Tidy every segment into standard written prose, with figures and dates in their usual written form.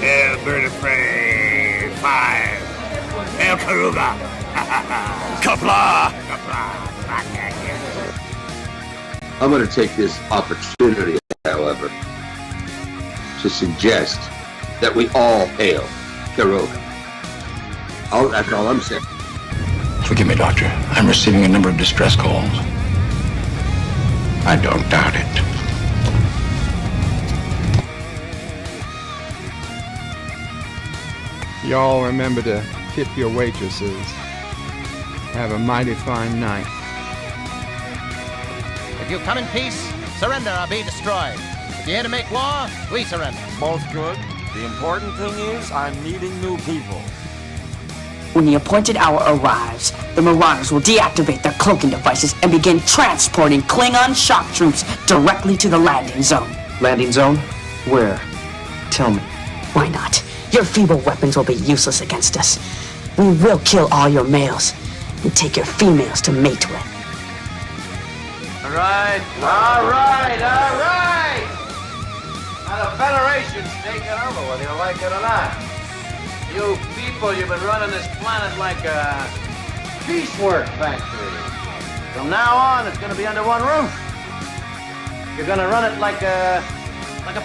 Hail Bird of Prey 5. Hail Karuga. Kapla! I'm going to take this opportunity, however, to suggest that we all hail Karuga. That's all I'm saying. Forgive me, Doctor. I'm receiving a number of distress calls. I don't doubt it. Y'all remember to tip your waitresses. Have a mighty fine night. If you come in peace, surrender or be destroyed. If you here to make war, we surrender. Both good. The important thing is I'm meeting new people. When the appointed hour arrives, the Marauders will deactivate their cloaking devices and begin transporting Klingon shock troops directly to the landing zone. Landing zone? Where? Tell me. Why not? Your feeble weapons will be useless against us. We will kill all your males and take your females to mate with. All right. Now the Federation's taking over, whether you like it or not. You people, you've been running this planet like a piecework factory. From now on, it's going to be under one roof. You're going to run it like a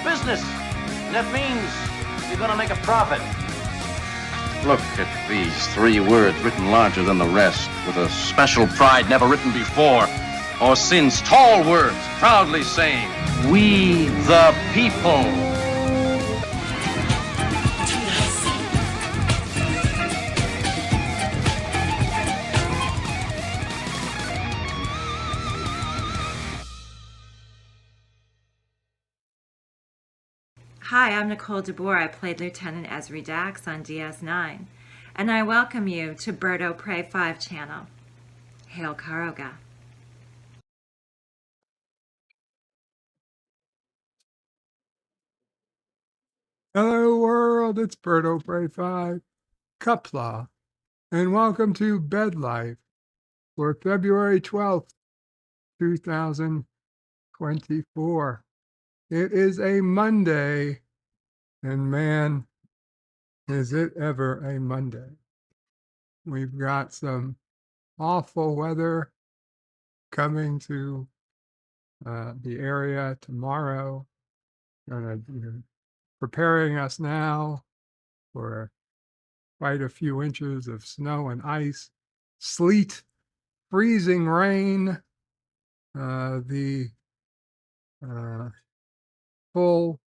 business. And that means you're going to make a profit. Look at these 3 words written larger than the rest, with a special pride never written before or since. Tall words, proudly saying, "We the people." Hi, I'm Nicole DeBoer. I played Lieutenant Ezri Dax on DS9, and I welcome you to Bird o' Prey 5 channel. Hail Karoga. Hello world, it's Bird o' Prey 5, Kupla, and welcome to Bed Life for February 12th, 2024. It is a Monday, and man, is it ever a Monday. We've got some awful weather coming to the area tomorrow. Preparing us now for quite a few inches of snow and ice, sleet, freezing rain, the full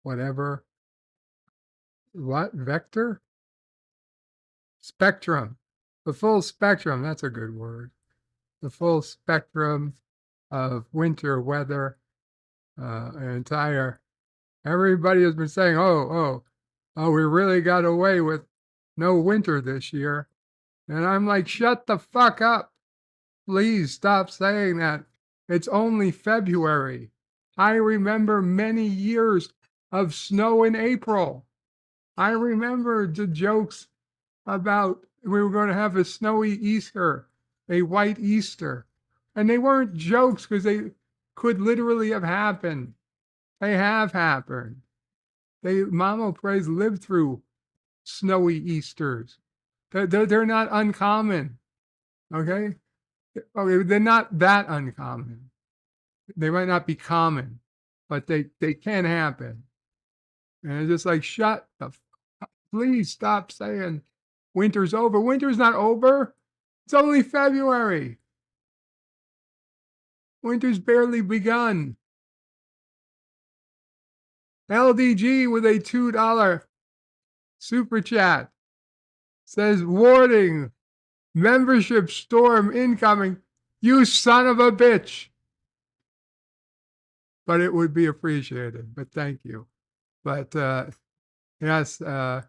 whatever, what, vector? Spectrum, the full spectrum, that's a good word. The full spectrum of winter weather, everybody has been saying, oh, we really got away with no winter this year. And I'm like, shut the fuck up. Please stop saying that. It's only February. I remember many years of snow in April. I remember the jokes about we were going to have a snowy Easter, a white Easter. And they weren't jokes because they could literally have happened. They have happened. Mama Praise lived through snowy Easters. They're not uncommon. Okay? They're not that uncommon. They might not be common, but they can happen. And it's just like, please stop saying winter's over. Winter's not over. It's only February. Winter's barely begun. LDG with a $2 super chat says, warning, membership storm incoming. You son of a bitch. But it would be appreciated. But thank you. But yes, the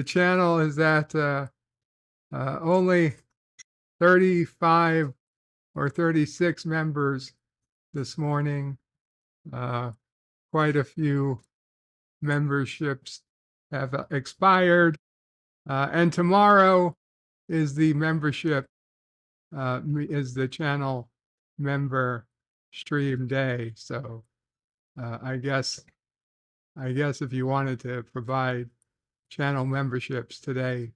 channel is at only 35 or 36 members this morning. Quite a few memberships have expired. And tomorrow is the membership, is the channel member stream day. So I guess if you wanted to provide channel memberships, today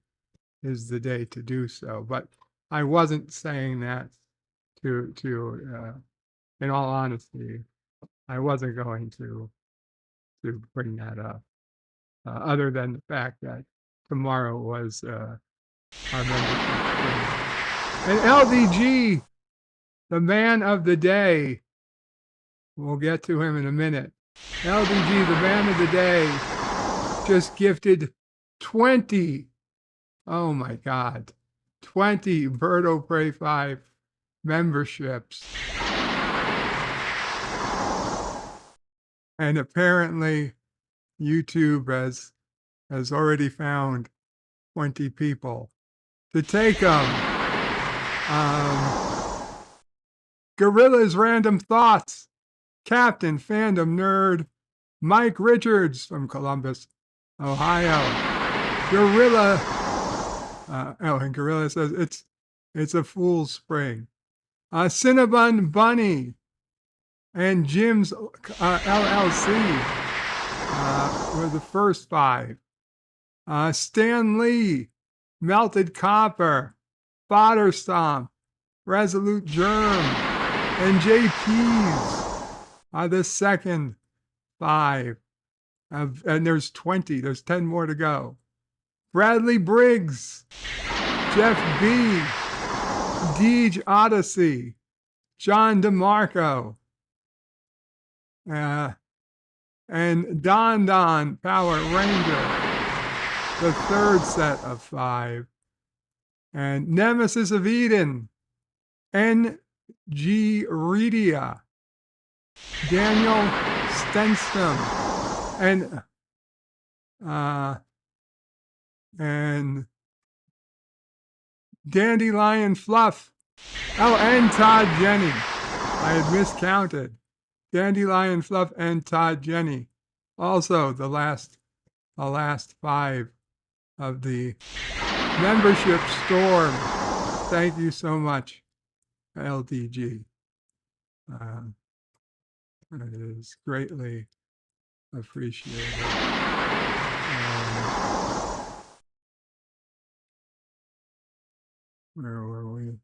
is the day to do so. But I wasn't saying that to in all honesty, I wasn't going to bring that up. Other than the fact that tomorrow was our membership spring. And LDG, the man of the day, we'll get to him in a minute. LDG, the man of the day, just gifted 20, oh my God, 20 Bird O' Prey 5 memberships. And apparently YouTube has already found 20 people to take them. Gorilla's Random Thoughts, Captain Fandom Nerd, Mike Richards from Columbus, Ohio. Gorilla, and Gorilla says it's a fool's spring. Cinnabon Bunny and Jim's LLC were the first 5. Stan Lee, Melted Copper, Fodder Stomp, Resolute Germ, and JP's are the second 5. And there's 20. There's 10 more to go. Bradley Briggs, Jeff B, Deej Odyssey, John DeMarco, and Don Power Ranger, the third set of 5. And Nemesis of Eden, N.G. Redia, Daniel Stenstam, and Dandelion Fluff. Oh, and Todd Jenny. I had miscounted. Dandelion Fluff and Todd Jenny. Also the last 5 of the membership storm. Thank you so much, LDG. It is greatly appreciated. Where were we?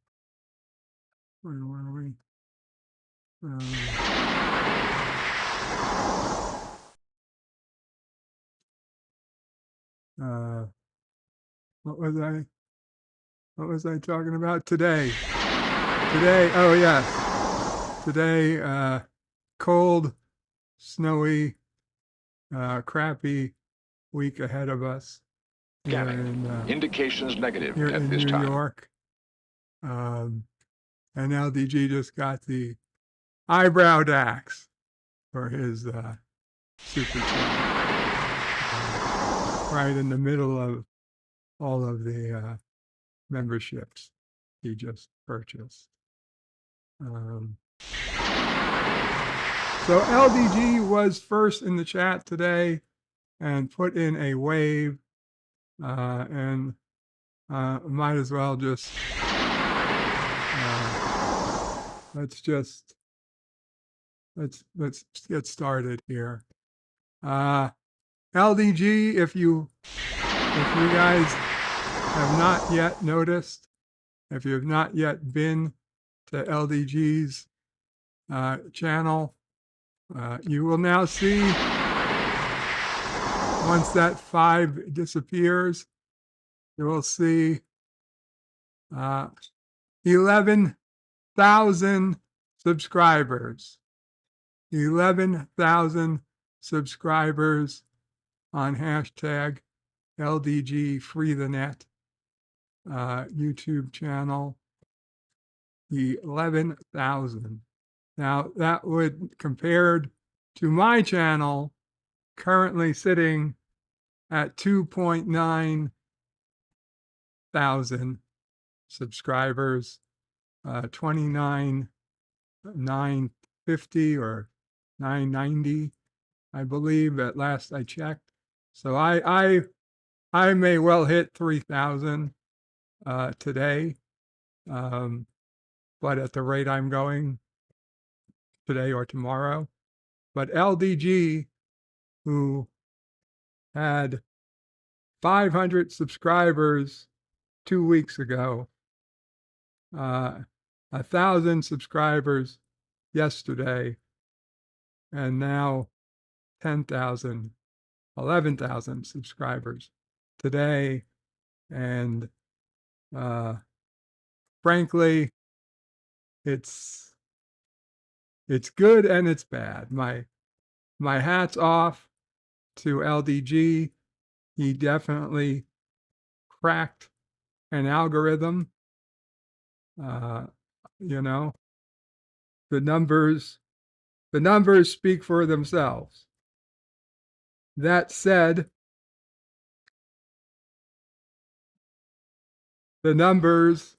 What was I talking about today? Oh yes. Today, cold, snowy, crappy week ahead of us. Indications negative Here at in this New time. York. And LDG just got the eyebrow dax for his super chat. Right in the middle of all of the memberships he just purchased. So LDG was first in the chat today and put in a wave, and might as well just let's get started here. LDG, if you guys have not yet noticed, if you have not yet been to LDG's channel, you will now see, once that 5 disappears, you will see 11,000 subscribers. 11,000 subscribers on hashtag LDG Free the Net YouTube channel. 11,000. Now that would, compared to my channel, currently sitting at 2.9 thousand subscribers, 29,950 or 990, I believe, at last I checked. So I may well hit 3,000 today, but at the rate I'm going today or tomorrow. But LDG, who had 500 subscribers 2 weeks ago, 1,000 subscribers yesterday, and now 10,000, 11,000 subscribers today. And frankly, it's good and it's bad. My hat's off to LDG. He definitely cracked an algorithm. You know, the numbers speak for themselves. That said, the numbers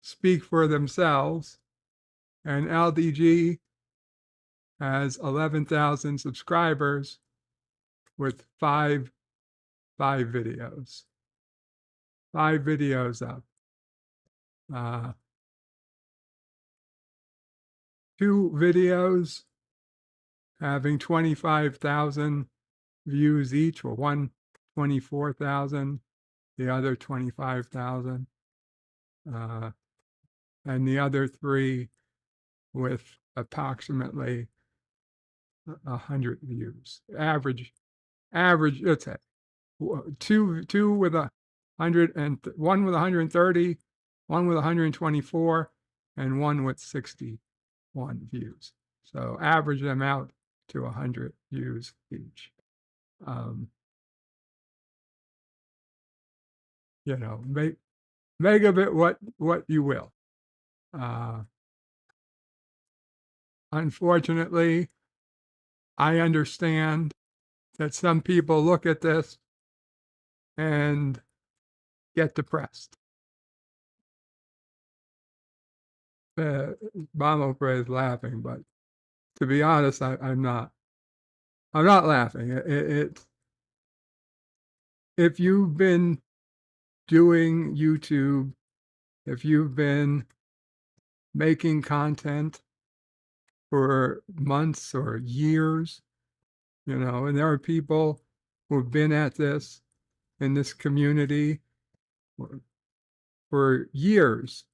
speak for themselves, and LDG has 11,000 subscribers with five videos. 5 videos up. 2 videos having 25,000 views each, or one 24,000, the other 25,000, and the other 3 with approximately 100 views. Average, let's say, 2 with 100, and 1 with 130, 1 with 124, and 1 with 61 views. So average them out to 100 views each. You know, make of it what you will. Unfortunately, I understand that some people look at this and get depressed. Bamopre is laughing, but to be honest, I'm not. I'm not laughing. It's if you've been doing YouTube, if you've been making content for months or years, you know, and there are people who have been at this in this community for years.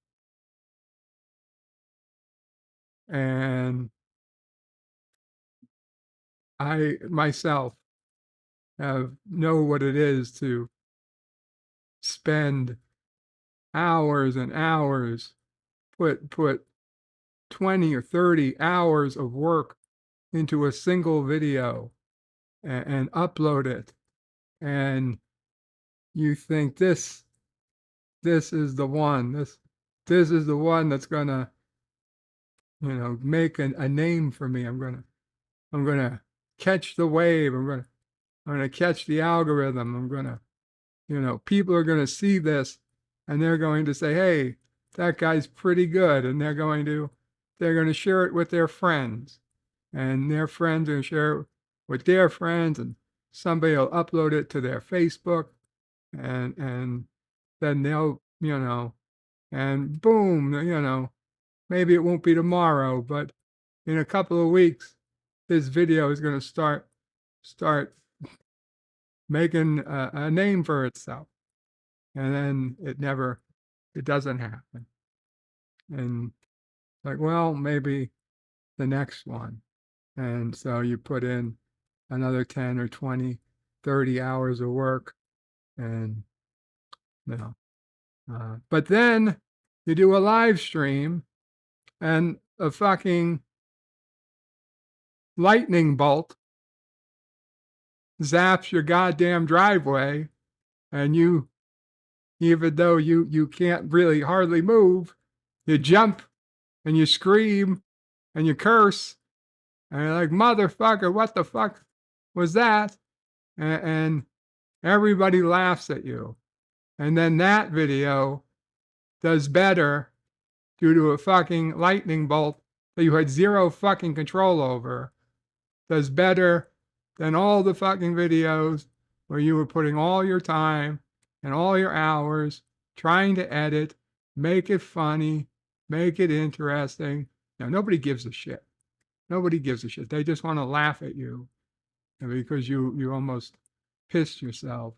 And I myself know what it is to spend hours and hours, put 20 or 30 hours of work into a single video and upload it. And you think this is the one, this is the one that's gonna, you know, make a name for me. I'm gonna catch the wave. I'm gonna catch the algorithm. I'm gonna, you know, people are gonna see this and they're going to say, hey, that guy's pretty good. And they're going to share it with their friends, and their friends are going to share it with their friends, and somebody will upload it to their Facebook, and then they'll, you know, and boom, you know, maybe it won't be tomorrow, but in a couple of weeks, this video is going to start making a name for itself. And then it doesn't happen. And like, well, maybe the next one. And so you put in another 10 or 20, 30 hours of work, and you know, but then you do a live stream and a fucking lightning bolt zaps your goddamn driveway, and you, even though you can't really hardly move, you jump and you scream and you curse, and you're like, motherfucker, what the fuck was that? And everybody laughs at you. And then that video does better due to a fucking lightning bolt that you had zero fucking control over, does better than all the fucking videos where you were putting all your time and all your hours trying to edit, make it funny, make it interesting. Now, nobody gives a shit. Nobody gives a shit. They just want to laugh at you because you almost pissed yourself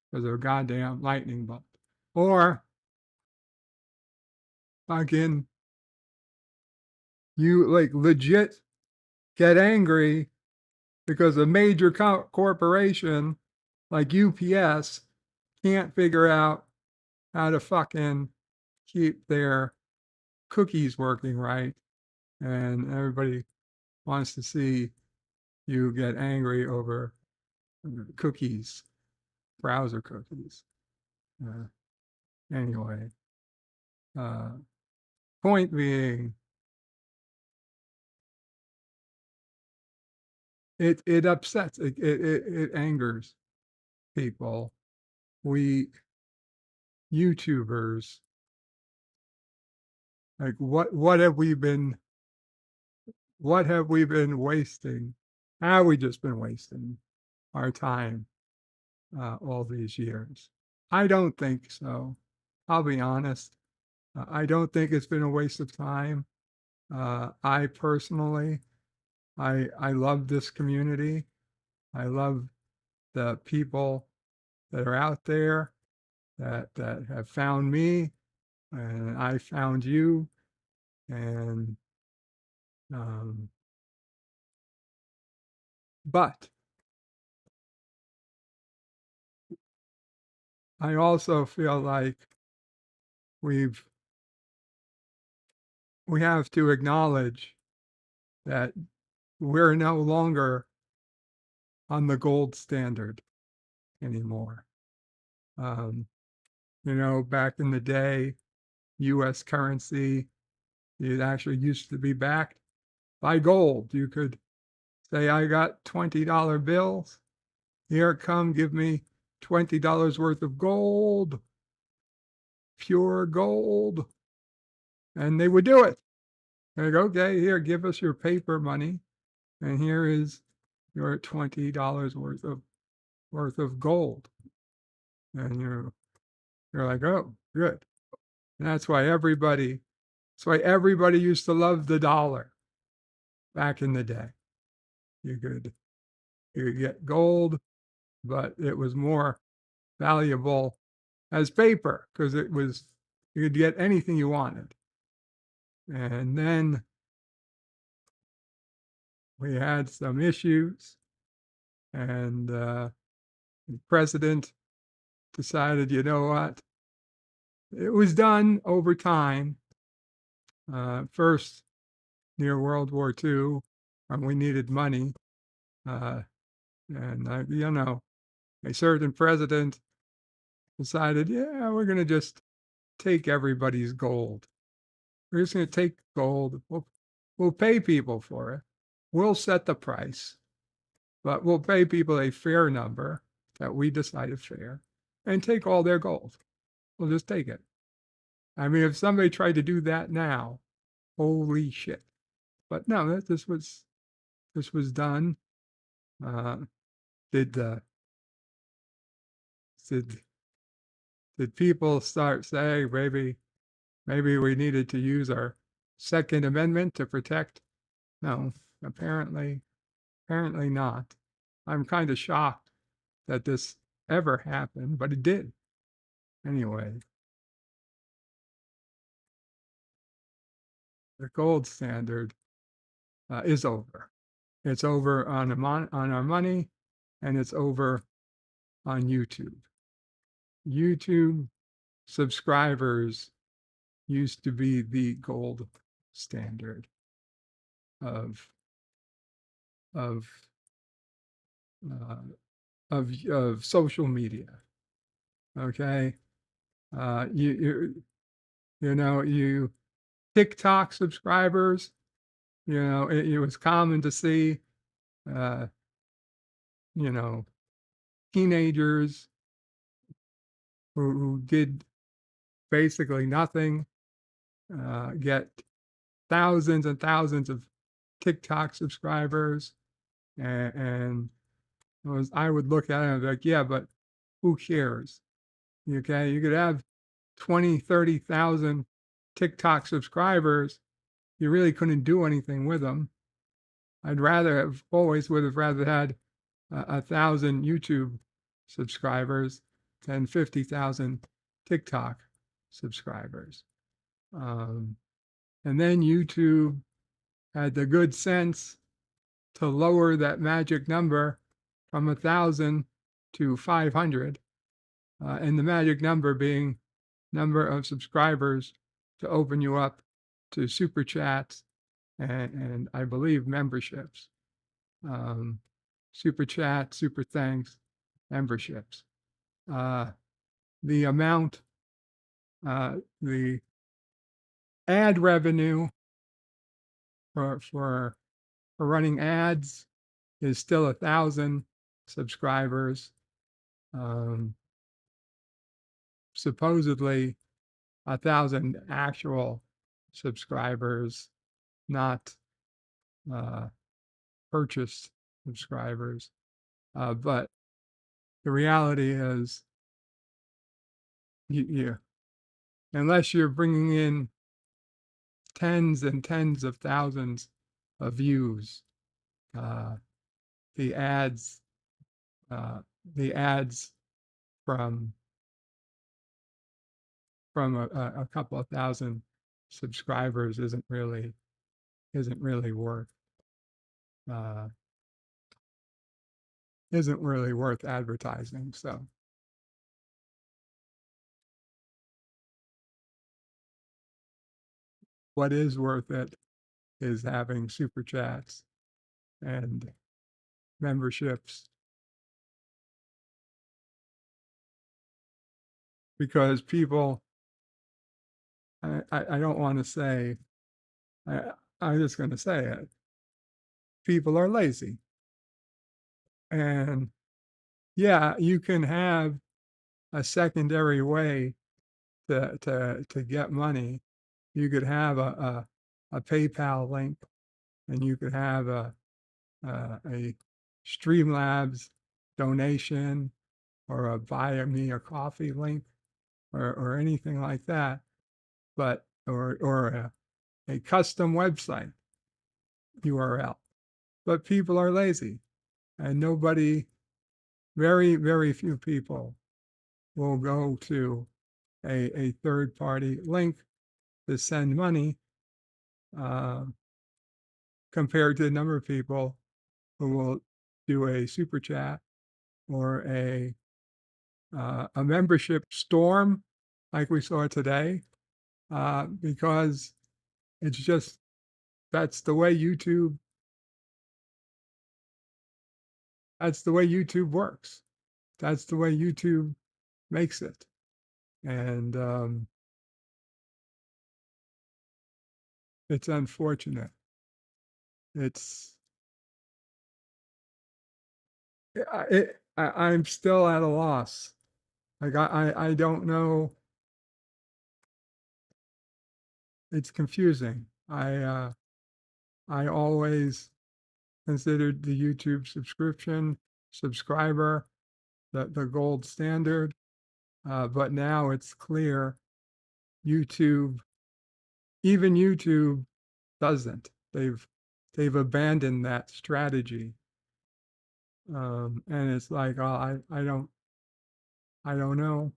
because of a goddamn lightning bolt. Or fucking you like legit get angry because a major corporation like UPS can't figure out how to fucking keep their cookies working right. And everybody wants to see you get angry over cookies, browser cookies. Anyway, point being, it upsets, it angers people. We YouTubers, like what have we been wasting? How have we just been wasting our time all these years? I don't think so. I'll be honest. I don't think it's been a waste of time. I personally, I love this community. I love the people that are out there that have found me, and I found you, and but I also feel like we have to acknowledge that we're no longer on the gold standard anymore. Back in the day, U.S. currency, it actually used to be backed by gold. You could say, I got $20 bills. Here, come give me $20 worth of gold, pure gold. And they would do it. They go, okay, here, give us your paper money. And here is your $20 worth of gold. And you're like, oh, good. And that's why everybody used to love the dollar back in the day. You could get gold, but it was more valuable as paper because you could get anything you wanted. And then we had some issues, and the president decided, you know what? It was done over time. First, near World War II, when we needed money. And a certain president decided, yeah, we're going to just take everybody's gold. We're just going to take gold. We'll pay people for it. We'll set the price, but we'll pay people a fair number that we decide is fair and take all their gold. We'll just take it. I mean, if somebody tried to do that now, holy shit. But no, this was done. Did people start saying maybe we needed to use our Second Amendment to protect? No, apparently not. I'm kind of shocked that this ever happened, but it did. Anyway, the gold standard is over. It's over on our money, and it's over on YouTube. YouTube subscribers used to be the gold standard of social media. Okay, you TikTok subscribers. It was common to see, teenagers who did basically nothing get thousands and thousands of TikTok subscribers, and I would look at it and be like, yeah, but who cares? Okay, you could have 20, 30,000 TikTok subscribers. You really couldn't do anything with them. I'd rather have always would have rather had 1,000 YouTube subscribers than 50,000 TikTok subscribers. And then YouTube had the good sense to lower that magic number from 1,000 to 500, and the magic number being number of subscribers to open you up to super chats and I believe memberships. Super chat, super thanks, memberships. The amount, the ad revenue for running ads is still 1,000 subscribers. Supposedly 1,000 actual subscribers, not purchased subscribers. But the reality is, you unless you're bringing in tens and tens of thousands of views, the ads from a couple of thousand subscribers isn't really worth advertising. So what is worth it is having super chats and memberships, because people, I don't want to say, I'm just going to say it, people are lazy. And yeah, you can have a secondary way to get money. You could have a PayPal link, and you could have a Streamlabs donation, or a buy me a coffee link, or anything like that, but or a custom website URL. But people are lazy, and very, very few people will go to a third party link to send money, compared to the number of people who will do a super chat or a membership storm like we saw today, because it's just, that's the way YouTube works. That's the way YouTube makes it. And it's unfortunate. I'm still at a loss. Like I don't know. It's confusing. I always considered the YouTube subscriber the gold standard, but now it's clear even YouTube doesn't. They've abandoned that strategy, and it's like, oh, I don't know.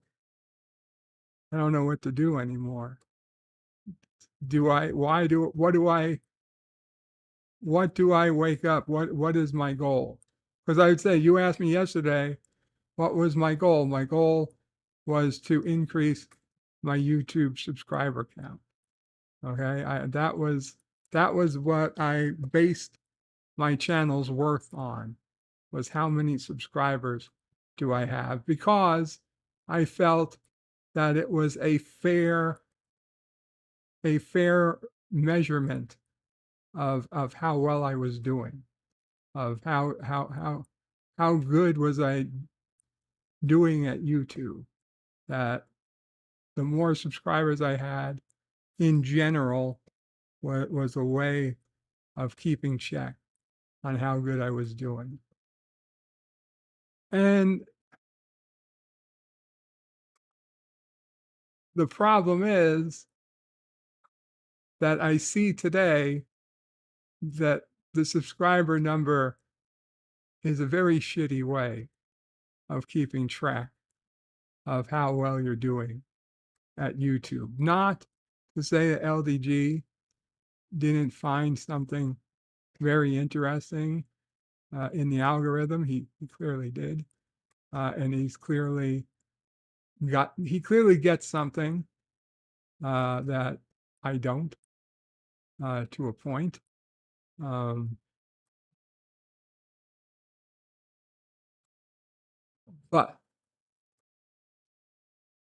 I don't know what to do anymore. What do I wake up? What is my goal? Because I would say, you asked me yesterday, what was my goal? My goal was to increase my YouTube subscriber count. Okay, that was what I based my channel's worth on, was how many subscribers do I have, because I felt that it was a fair measurement of how well I was doing, of how good was I doing at YouTube. That the more subscribers I had in general was a way of keeping check on how good I was doing. And the problem is that I see today that the subscriber number is a very shitty way of keeping track of how well you're doing at YouTube. Not to say that LDG didn't find something very interesting in the algorithm. He clearly did. And he clearly gets something that I don't, to a point. But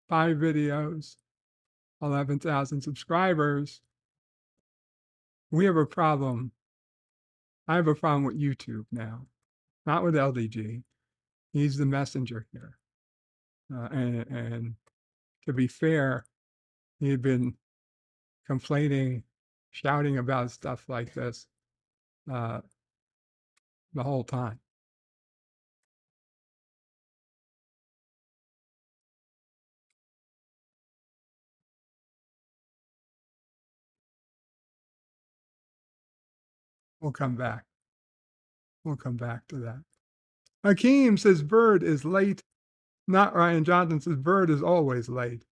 5 videos, 11,000 subscribers. We have a problem. I have a problem with YouTube now, not with LDG. He's the messenger here. And to be fair, he had been complaining, shouting about stuff like this the whole time. We'll come back. We'll come back to that. Hakeem says Bird is late. Not Ryan Johnson says Bird is always late.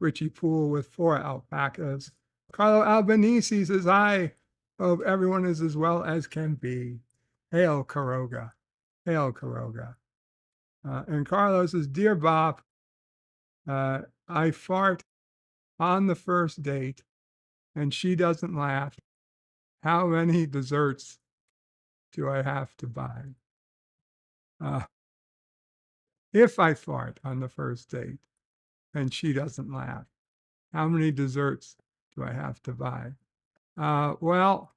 Richie Poole with 4 alpacas. Carlo Albanese says, hi. Hope everyone is as well as can be. Hail Caroga. Hail Caroga. And Carlos says, dear Bob, I fart on the first date and she doesn't laugh. How many desserts do I have to buy? If I fart on the first date and she doesn't laugh, how many desserts do I have to buy? Well,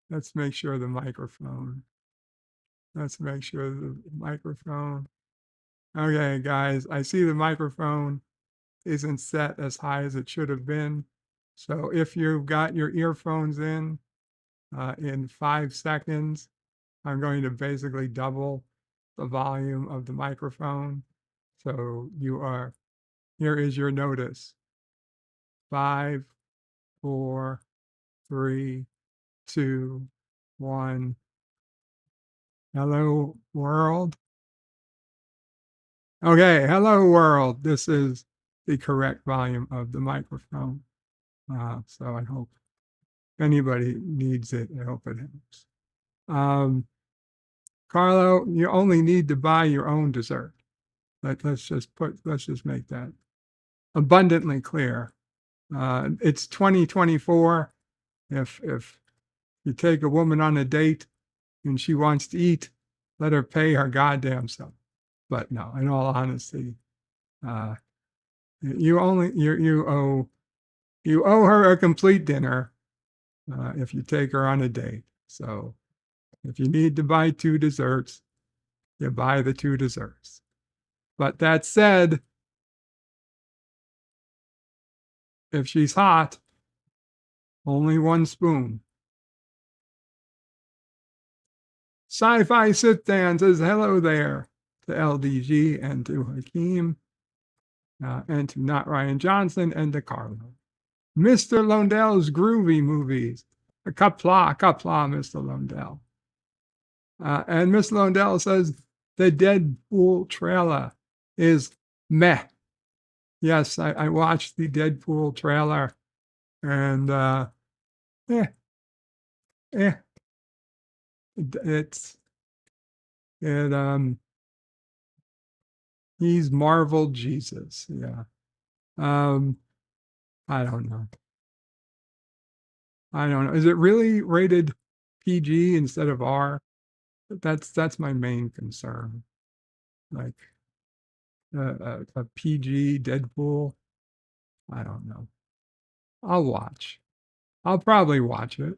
let's make sure the microphone. Let's make sure the microphone. Okay, guys, I see the microphone isn't set as high as it should have been. So if you've got your earphones in 5 seconds, I'm going to basically double the volume of the microphone. So here is your notice. 5, 4, 3, 2, 1. Hello, world. Okay, hello, world. This is the correct volume of the microphone. So I hope if anybody needs it, I hope it helps. Carlo, you only need to buy your own dessert. Let's just make that abundantly clear. It's 2024. If you take a woman on a date and she wants to eat, let her pay her goddamn self. But no, in all honesty, you owe her a complete dinner if you take her on a date. So if you need to buy 2 desserts, you buy the 2 desserts. But that said, if she's hot, only 1 spoon. Sci-Fi Sit-Dan says hello there to LDG and to Hakeem and to Not Ryan Johnson and to Carlo. Mr. Londell's Groovy Movies. Kapla, Mr. Londell. And Miss Londell says the Deadpool trailer is meh. Yes, I watched the Deadpool trailer and he's Marvel Jesus. Yeah. I don't know. Is it really rated PG instead of R? That's my main concern. Like a PG Deadpool. I don't know. I'll probably watch it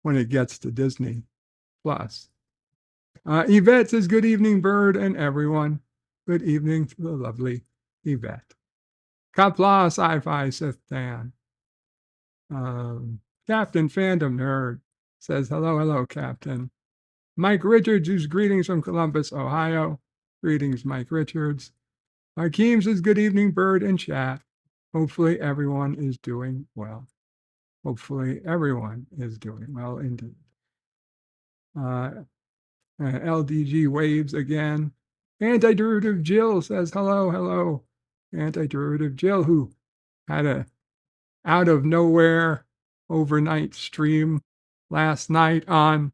when it gets to Disney Plus. Yvette says, good evening, Bird and everyone. Good evening to the lovely Yvette. Kapla Sci-Fi Sit-Dan. Captain Fandom Nerd says, hello, Captain. Mike Richards, who's greetings from Columbus, Ohio. Greetings, Mike Richards. Hakeem says, good evening, Bird and chat. hopefully everyone is doing well. Hopefully everyone is doing well indeed. LDG waves again. Antiderivative Jill says hello, hello. Antiderivative Jill, who had a out of nowhere overnight stream last night on,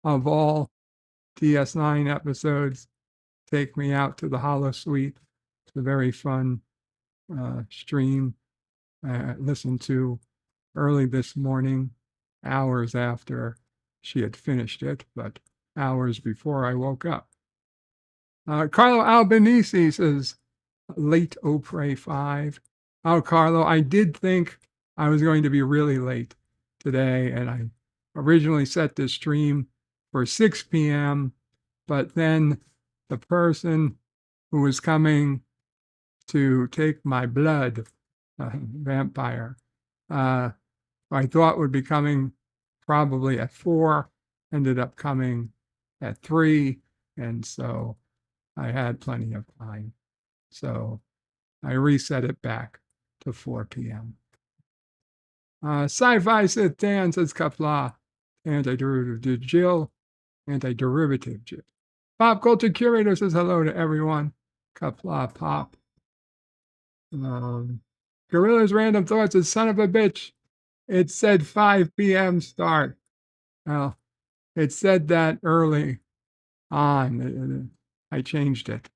of all DS9 episodes, Take Me Out to the Holosuite. It's a very fun stream I listened to early this morning, hours after she had finished it, but hours before I woke up. Carlo Albanese says, late Opry 5. Oh, Carlo, I did think I was going to be really late today, and I originally set the stream for 6 p.m., but then the person who was coming to take my blood, vampire, I thought would be coming probably at 4, ended up coming at 3, and so I had plenty of time. So I reset it back to 4 p.m. Sci-Fi Sith Dan says Kapla, antiderivative Jill, antiderivative Jill. Pop Culture Curator says hello to everyone. Kapla Pop. Gorilla's Random Thoughts says, son of a bitch. It said 5 p.m. start. Well, it said that early on. I changed it.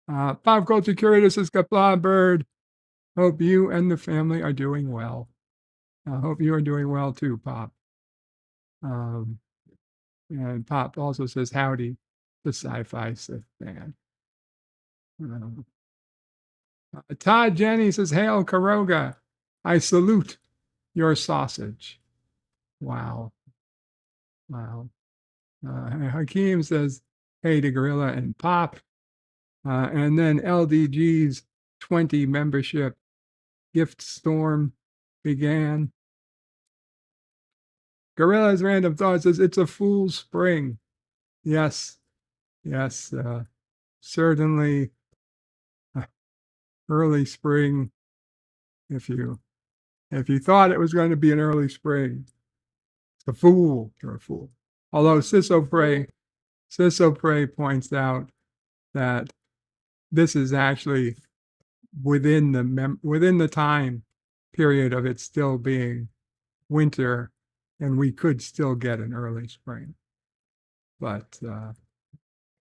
Pop Culture Curator says, Kapla Bird. Hope you and the family are doing well. I hope you are doing well too, Pop. And Pop also says, howdy, the Sci-Fi Sith fan. Todd Jenny says, hail Karoga. I salute your sausage. Wow. Wow. Hakeem says, hey to Gorilla and Pop. And then LDG's 20 membership gift storm began. Gorilla's Random Thoughts says, it's a fool's spring. Yes. Yes. Certainly early spring. If you thought it was going to be an early spring, it's a fool. You're a fool. Although Sisso Prey points out that this is actually within the time period of it still being winter, and we could still get an early spring. But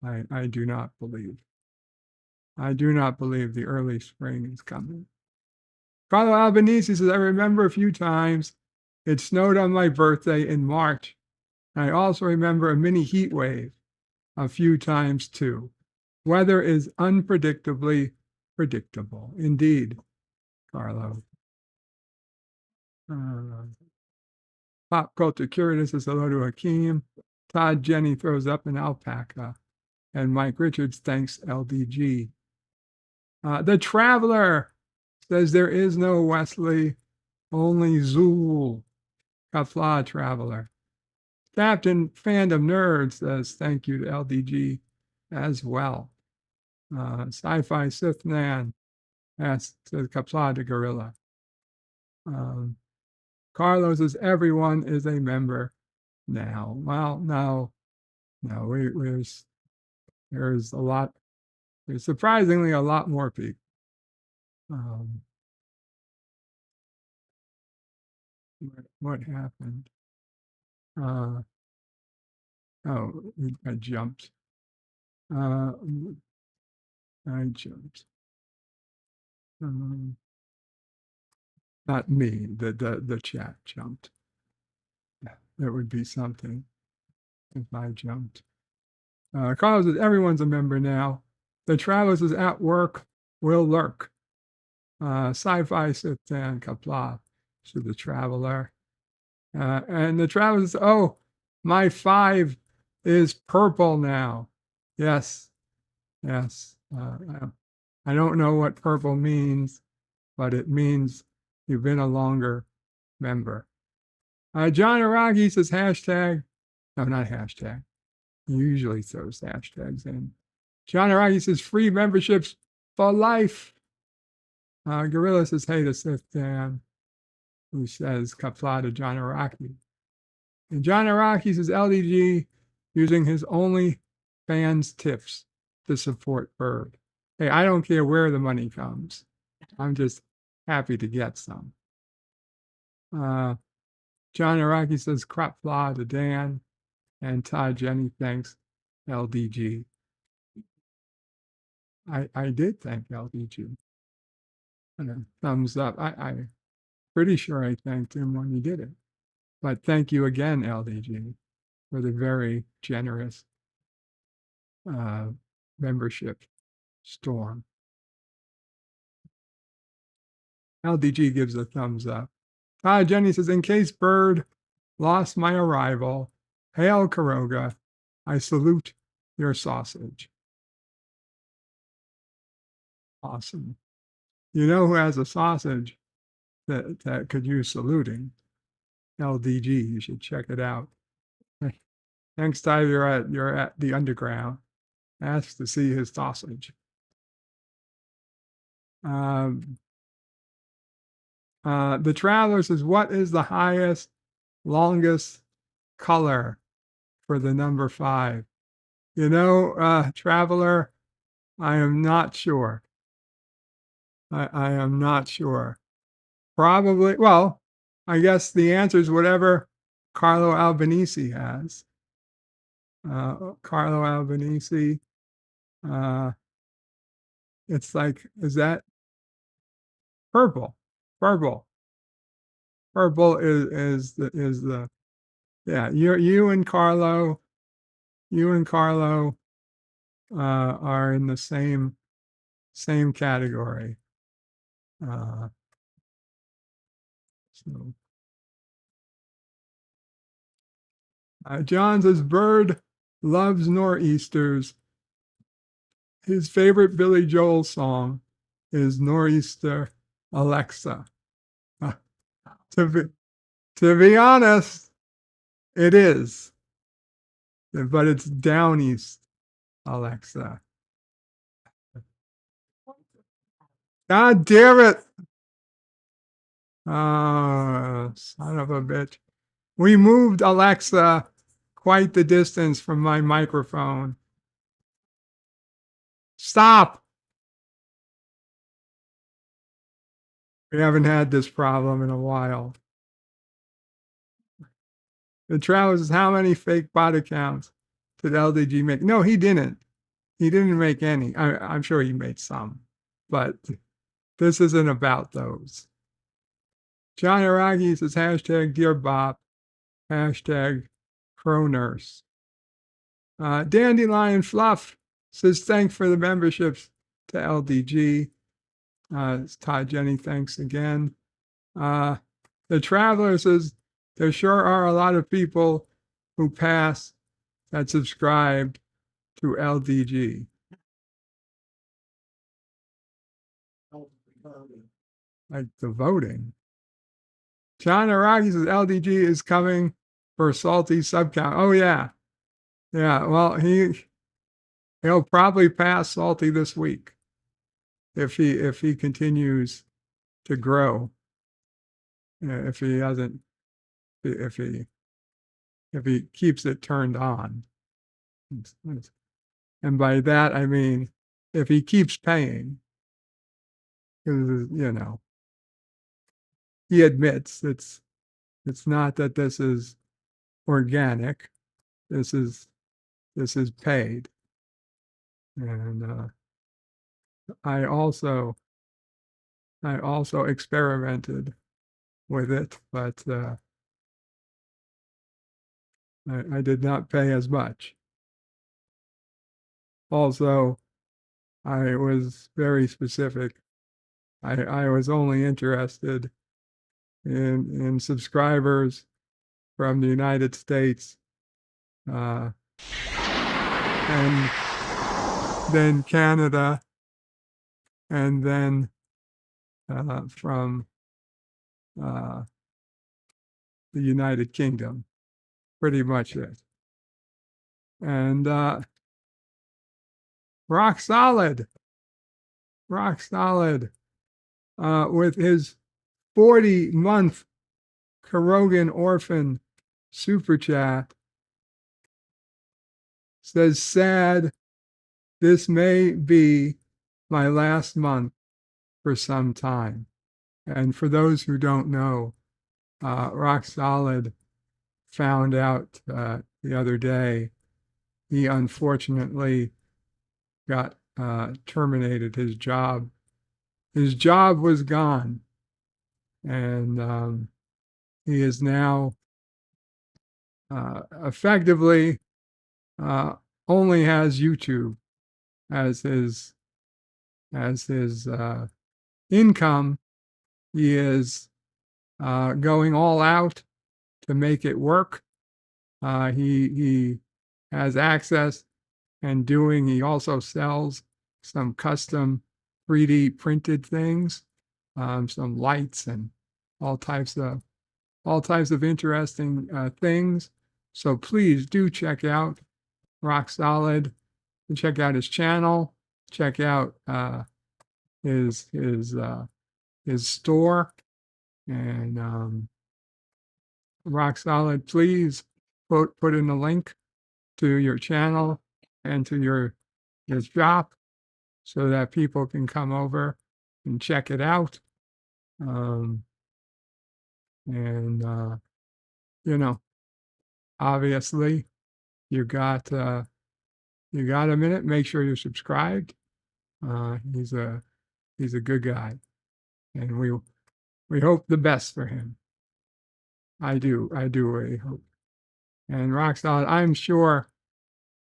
I do not believe. I do not believe the early spring is coming. Carlo Albanese says, I remember a few times it snowed on my birthday in March. I also remember a mini heat wave a few times too. Weather is unpredictably predictable. Indeed, Carlo. Pop Culture Curator says hello to Hakeem. Todd Jenny throws up an alpaca. And Mike Richards thanks LDG. The Traveler says there is no Wesley, only Zool. Kafla Traveler. Captain Fandom Nerd says thank you to LDG as well. Sci-Fi Sith Man says Kapla to Gorilla. Carlos says everyone is a member now. Well, no, there's a lot. There's surprisingly a lot more people. What happened? Oh, I jumped. I jumped. Not me. The chat jumped. There would be something if I jumped. Carlos says everyone's a member now. The Travelers is at work. Will lurk. Sci-Fi Sith and Kapla to the Traveler. And the Traveler says, oh, my 5 is purple now. Yes. Yes. I don't know what purple means, but it means you've been a longer member. John Aragi says hashtag. No, not hashtag. He usually throws hashtags in. John Aragi says free memberships for life. Gorilla says, hey to Sith Dan, who says, kapla to John Araki. And John Araki says, LDG using his only fans tips to support Bird. Hey, I don't care where the money comes. I'm just happy to get some. John Araki says, kapla to Dan. And Todd Jenny thanks LDG. I did thank LDG. And a thumbs up. I'm pretty sure I thanked him when he did it. But thank you again, LDG, for the very generous membership storm. LDG gives a thumbs up. Jenny says, in case Bird lost my arrival, hail Karoga, I salute your sausage. Awesome. You know who has a sausage that could use saluting? LDG. You should check it out. Next time you're at the underground, ask to see his sausage. The Traveler says, what is the highest, longest color for the number 5? You know, Traveler, I am not sure. I am not sure. Probably, well, I guess the answer is whatever Carlo Albanese has. Carlo Albanese, it's like, is that purple? Purple is the yeah. You and Carlo are in the same category. So John says Bird loves nor'easters. His favorite Billy Joel song is Nor'easter Alexa. To be honest, it is, but it's down east Alexa. God damn it! Son of a bitch. We moved Alexa quite the distance from my microphone. Stop! We haven't had this problem in a while. The Traveler says, how many fake bot accounts did LDG make? No, he didn't. He didn't make any. I'm sure he made some, but this isn't about those. John Araki says, hashtag Dear Bop, hashtag Cronurse. Dandelion Fluff says, thanks for the memberships to LDG. Todd Jenny, thanks again. The Traveler says, there sure are a lot of people who pass that subscribed to LDG. Like the voting. John Araki says LDG is coming for Salty subcount. Oh yeah. Yeah, well he'll probably pass Salty this week if he continues to grow. If he keeps it turned on. And by that I mean if he keeps paying. Because you know, he admits it's not that this is organic. This is paid. And I also experimented with it, but I did not pay as much. Also, I was very specific. I was only interested in subscribers from the United States, and then Canada, and then from the United Kingdom. Pretty much it. And rock solid. with his 40-month Karogan Orphan super chat. Says, sad, this may be my last month for some time. And for those who don't know, Rock Solid found out the other day he unfortunately got terminated. His job was gone, and he is now effectively only has YouTube as his income. He is going all out to make it work. He has access and he also sells some custom 3D printed things, some lights and all types of interesting things. So please do check out Rock Solid, check out his channel, check out his store, and Rock Solid, please put in the link to your channel and to your shop so that people can come over and check it out. Obviously you got a minute, make sure you're subscribed. He's a good guy, and we hope the best for him. I do really hope. And Rock Solid, I'm sure,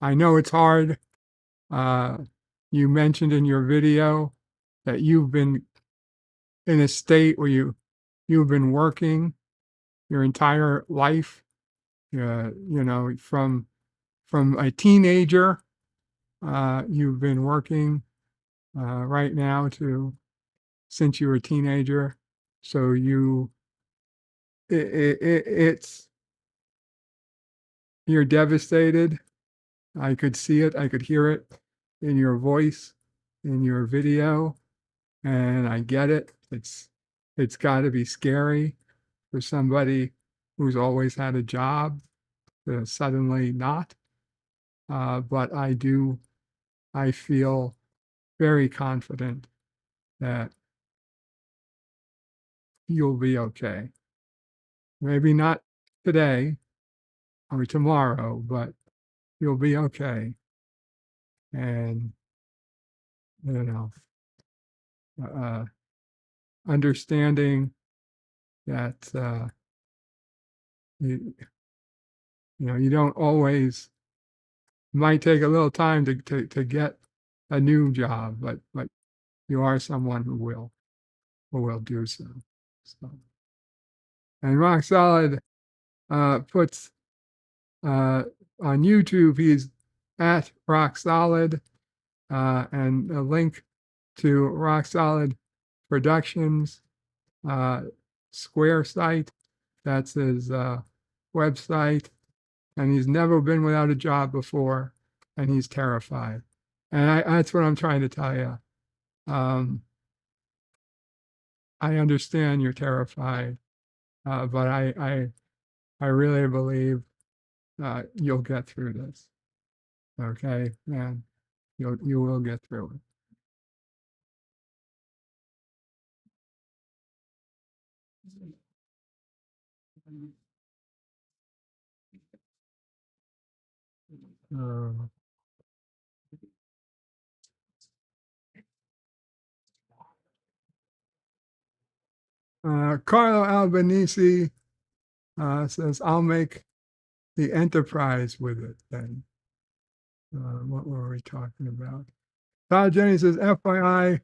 I know it's hard. You mentioned in your video that you've been in a state where you've been working your entire life, from a teenager, you've been working right now since you were a teenager. So you're devastated. I could see it. I could hear it in your voice, in your video, and I get it. It's got to be scary for somebody who's always had a job to suddenly not. But I feel very confident that you'll be okay. Maybe not today or tomorrow, but you'll be okay. And, understanding that, you don't always, might take a little time to get a new job, but you are someone who will do so. And Rock Solid puts on YouTube, he's at Rock Solid, and a link to Rock Solid Productions Square site. That's his website. And he's never been without a job before, and he's terrified. And that's what I'm trying to tell you. I understand you're terrified, but I really believe you'll get through this. Okay, and you will get through it. Carlo Albanese says, I'll make the Enterprise with it then. What were we talking about? Todd Jenny says, FYI,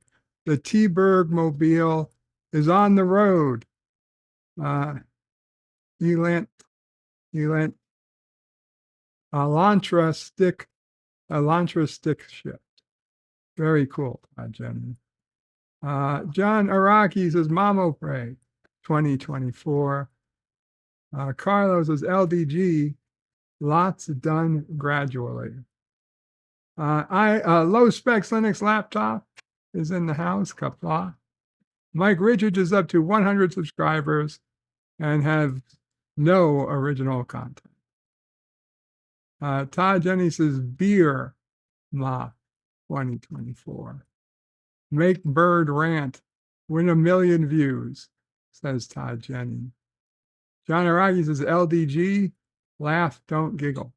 the T-Berg mobile is on the road. He lent Elantra stick shift. Very cool, Todd Jenny. John Araki says, Mamo Pray 2024. Carlos says, LDG, lots done gradually. Low specs Linux laptop is in the house, Kapla. Mike Richards is up to 100 subscribers and have no original content. Todd Jenny says beer ma 2024. Make Bird rant, win 1 million views, says Todd Jenny. John Araki says LDG, laugh, don't giggle.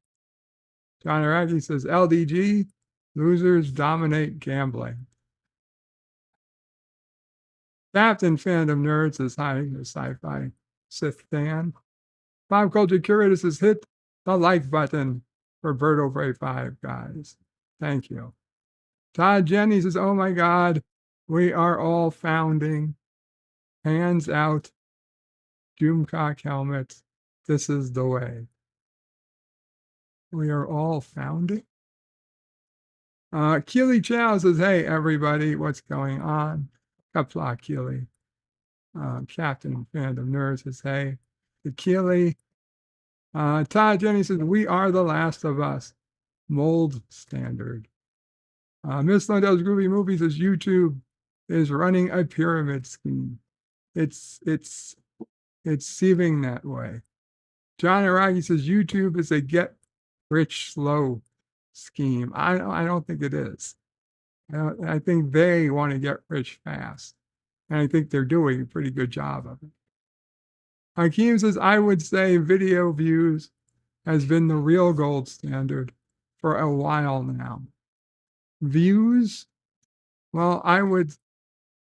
John Araki says LDG, losers dominate gambling. Captain Fandom Nerd says hi, the sci-fi Sith fan. Pop Culture Curator says hit the like button for Birdo Prey 5, guys. Thank you. Todd Jenny says, oh my God, we are all founding. Hands out. Doomcock helmets. This is the way. We are all founding. Keely Chow says, hey, everybody, what's going on? Kapla Keely. Captain Fandom Nerd says, hey. To Keely. Todd Jenny says, we are the last of us. Mold standard. Miss Lundell's Groovy Movies says, YouTube is running a pyramid scheme. It's seeming that way. John Araki says, YouTube is a get rich slow scheme. I don't think it is. I think they want to get rich fast. And I think they're doing a pretty good job of it. Hakeem says, I would say video views has been the real gold standard for a while now. Views? Well, I would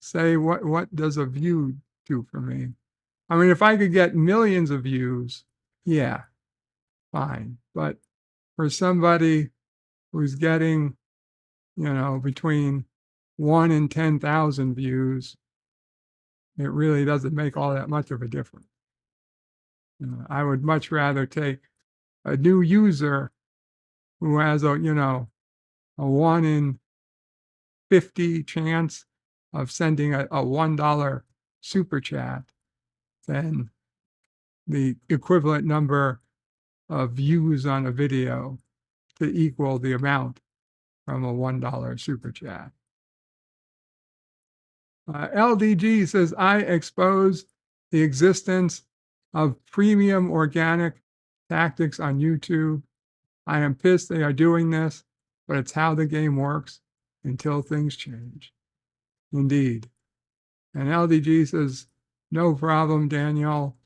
say, what does a view do for me? I mean, if I could get millions of views, yeah, fine. But for somebody who's getting, between 1 and 10,000 views, it really doesn't make all that much of a difference. I would much rather take a new user who has a 1 in 50 chance of sending a $1 super chat than the equivalent number of views on a video to equal the amount from a $1 super chat. LDG says, I expose the existence of premium organic tactics on YouTube. I am pissed they are doing this, but it's how the game works until things change. Indeed. And LDG says, no problem, Danielle.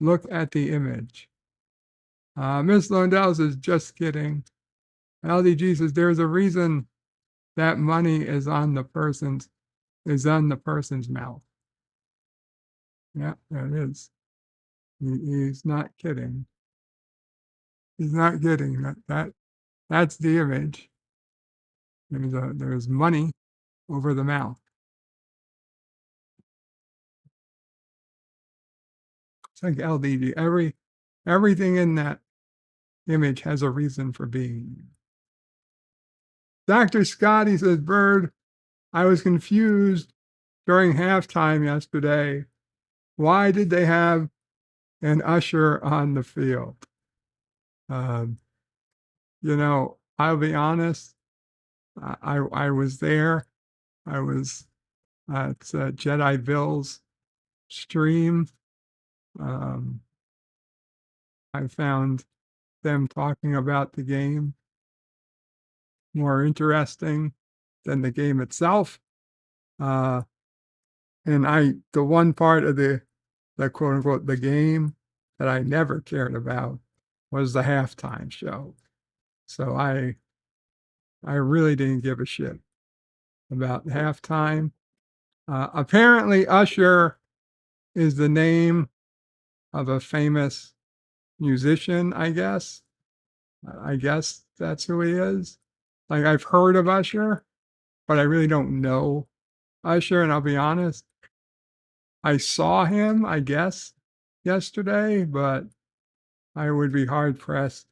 Look at the image. Miss Lundell says, just kidding. LDG says, there's a reason that money is on the person's mouth. Yeah, there it is. He's not kidding. He's not kidding. That's the image. There's money over the mouth. It's like LDG. Everything in that image has a reason for being. Dr. Scotty says, Bird, I was confused during halftime yesterday. Why did they have an usher on the field? I'll be honest. I was there. I was at Jedi Bill's stream. I found them talking about the game more interesting than the game itself. And the one part of the quote unquote the game that I never cared about was the halftime show. So I really didn't give a shit about halftime. Apparently Usher is the name of a famous musician, I guess. I guess that's who he is. Like, I've heard of Usher, but I really don't know Usher, and I'll be honest, I saw him, I guess, yesterday, but I would be hard pressed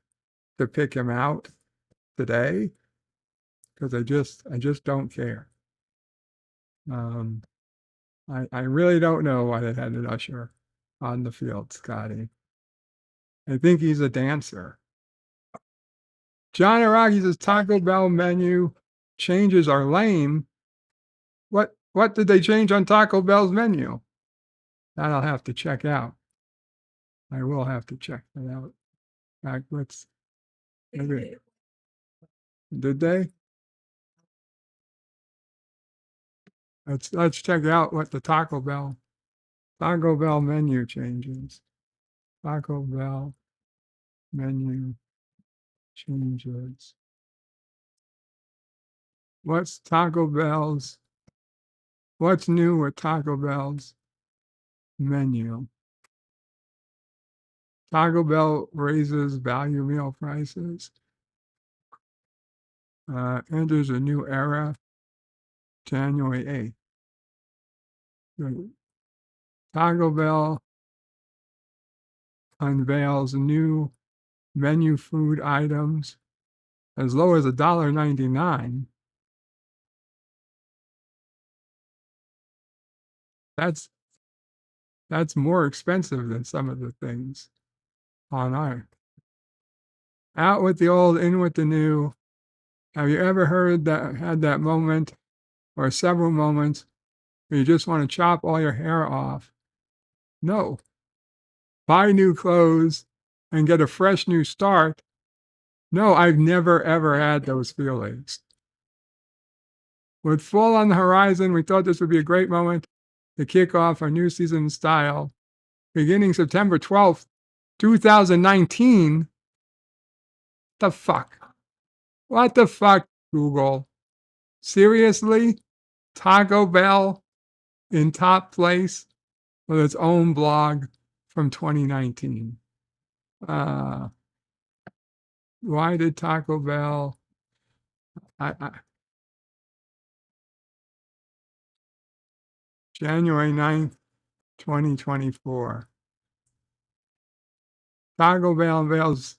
to pick him out today because I just don't care. I really don't know why they had an Usher on the field, Scotty. I think he's a dancer. John Araki says Taco Bell menu changes are lame. What what did they change on Taco Bell's menu? That I'll have to check out. I will have to check that out. Let's maybe. Did they? Let's check out what the Taco Bell menu changes. Taco Bell menu changes. What's new with Taco Bell's menu? Taco Bell raises value meal prices. Enters a new era, January 8th. Taco Bell unveils new menu food items as low as $1.99. That's more expensive than some of the things on our. Out with the old, in with the new. Have you ever had that moment or several moments where you just want to chop all your hair off? No. Buy new clothes and get a fresh new start. No, I've never ever had those feelings. With fall on the horizon, we thought this would be a great moment to kick off our new season in style. Beginning September 12th, 2019. The fuck? What the fuck, Google? Seriously? Taco Bell in top place with its own blog from 2019. Why did Taco Bell? January 9th, 2024. Taco Bell unveils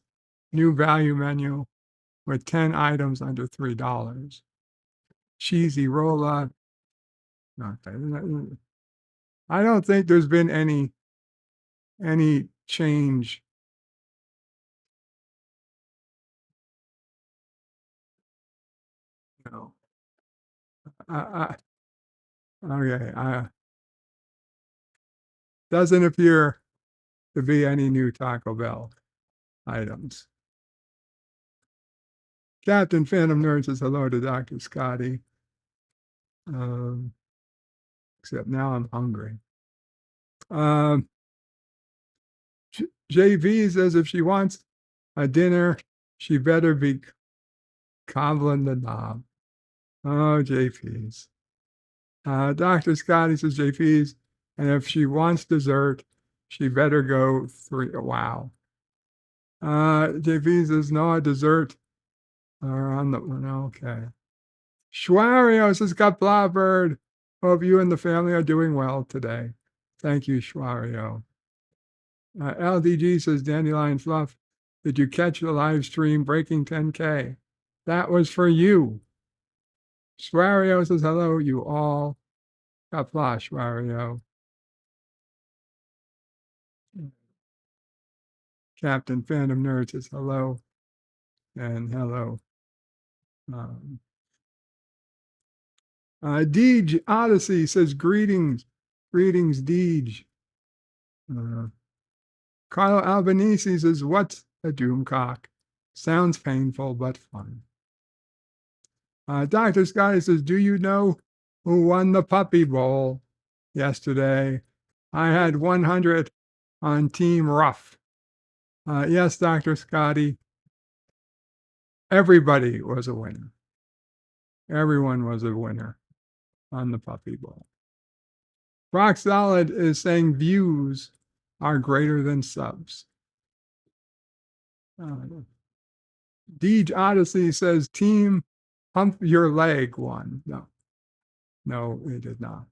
new value menu with 10 items under $3. Cheesy roll-up. Okay. I don't think there's been any change. No. Okay. Doesn't appear to be any new Taco Bell items. Captain Phantom Nerd says hello to Dr. Scotty. Except now I'm hungry. JV says if she wants a dinner, she better be cobbling the knob. Oh, JP's. Dr. Scotty says JP's, and if she wants dessert, she better go 3. Wow. JP says no dessert. On the one. Okay. Schwario says got Blobird. Hope you and the family are doing well today. Thank you, Schwario. LDG says Dandelion Fluff. Did you catch the live stream breaking 10K? That was for you. Schwario says hello, you all. God bless, Schwario. Captain Phantom Nerd says hello. And hello. Deej Odyssey says greetings. Greetings, Deej. Carlo Albanese says, what's a doomcock? Sounds painful, but fun. Dr. Scotty says, do you know who won the Puppy Bowl yesterday? I had 100 on Team Rough. Yes, Dr. Scotty. Everybody was a winner. Everyone was a winner on the Puppy Bowl. Rock Solid is saying views are greater than subs. Deej Odyssey says Team Hump Your Leg won. No, it did not.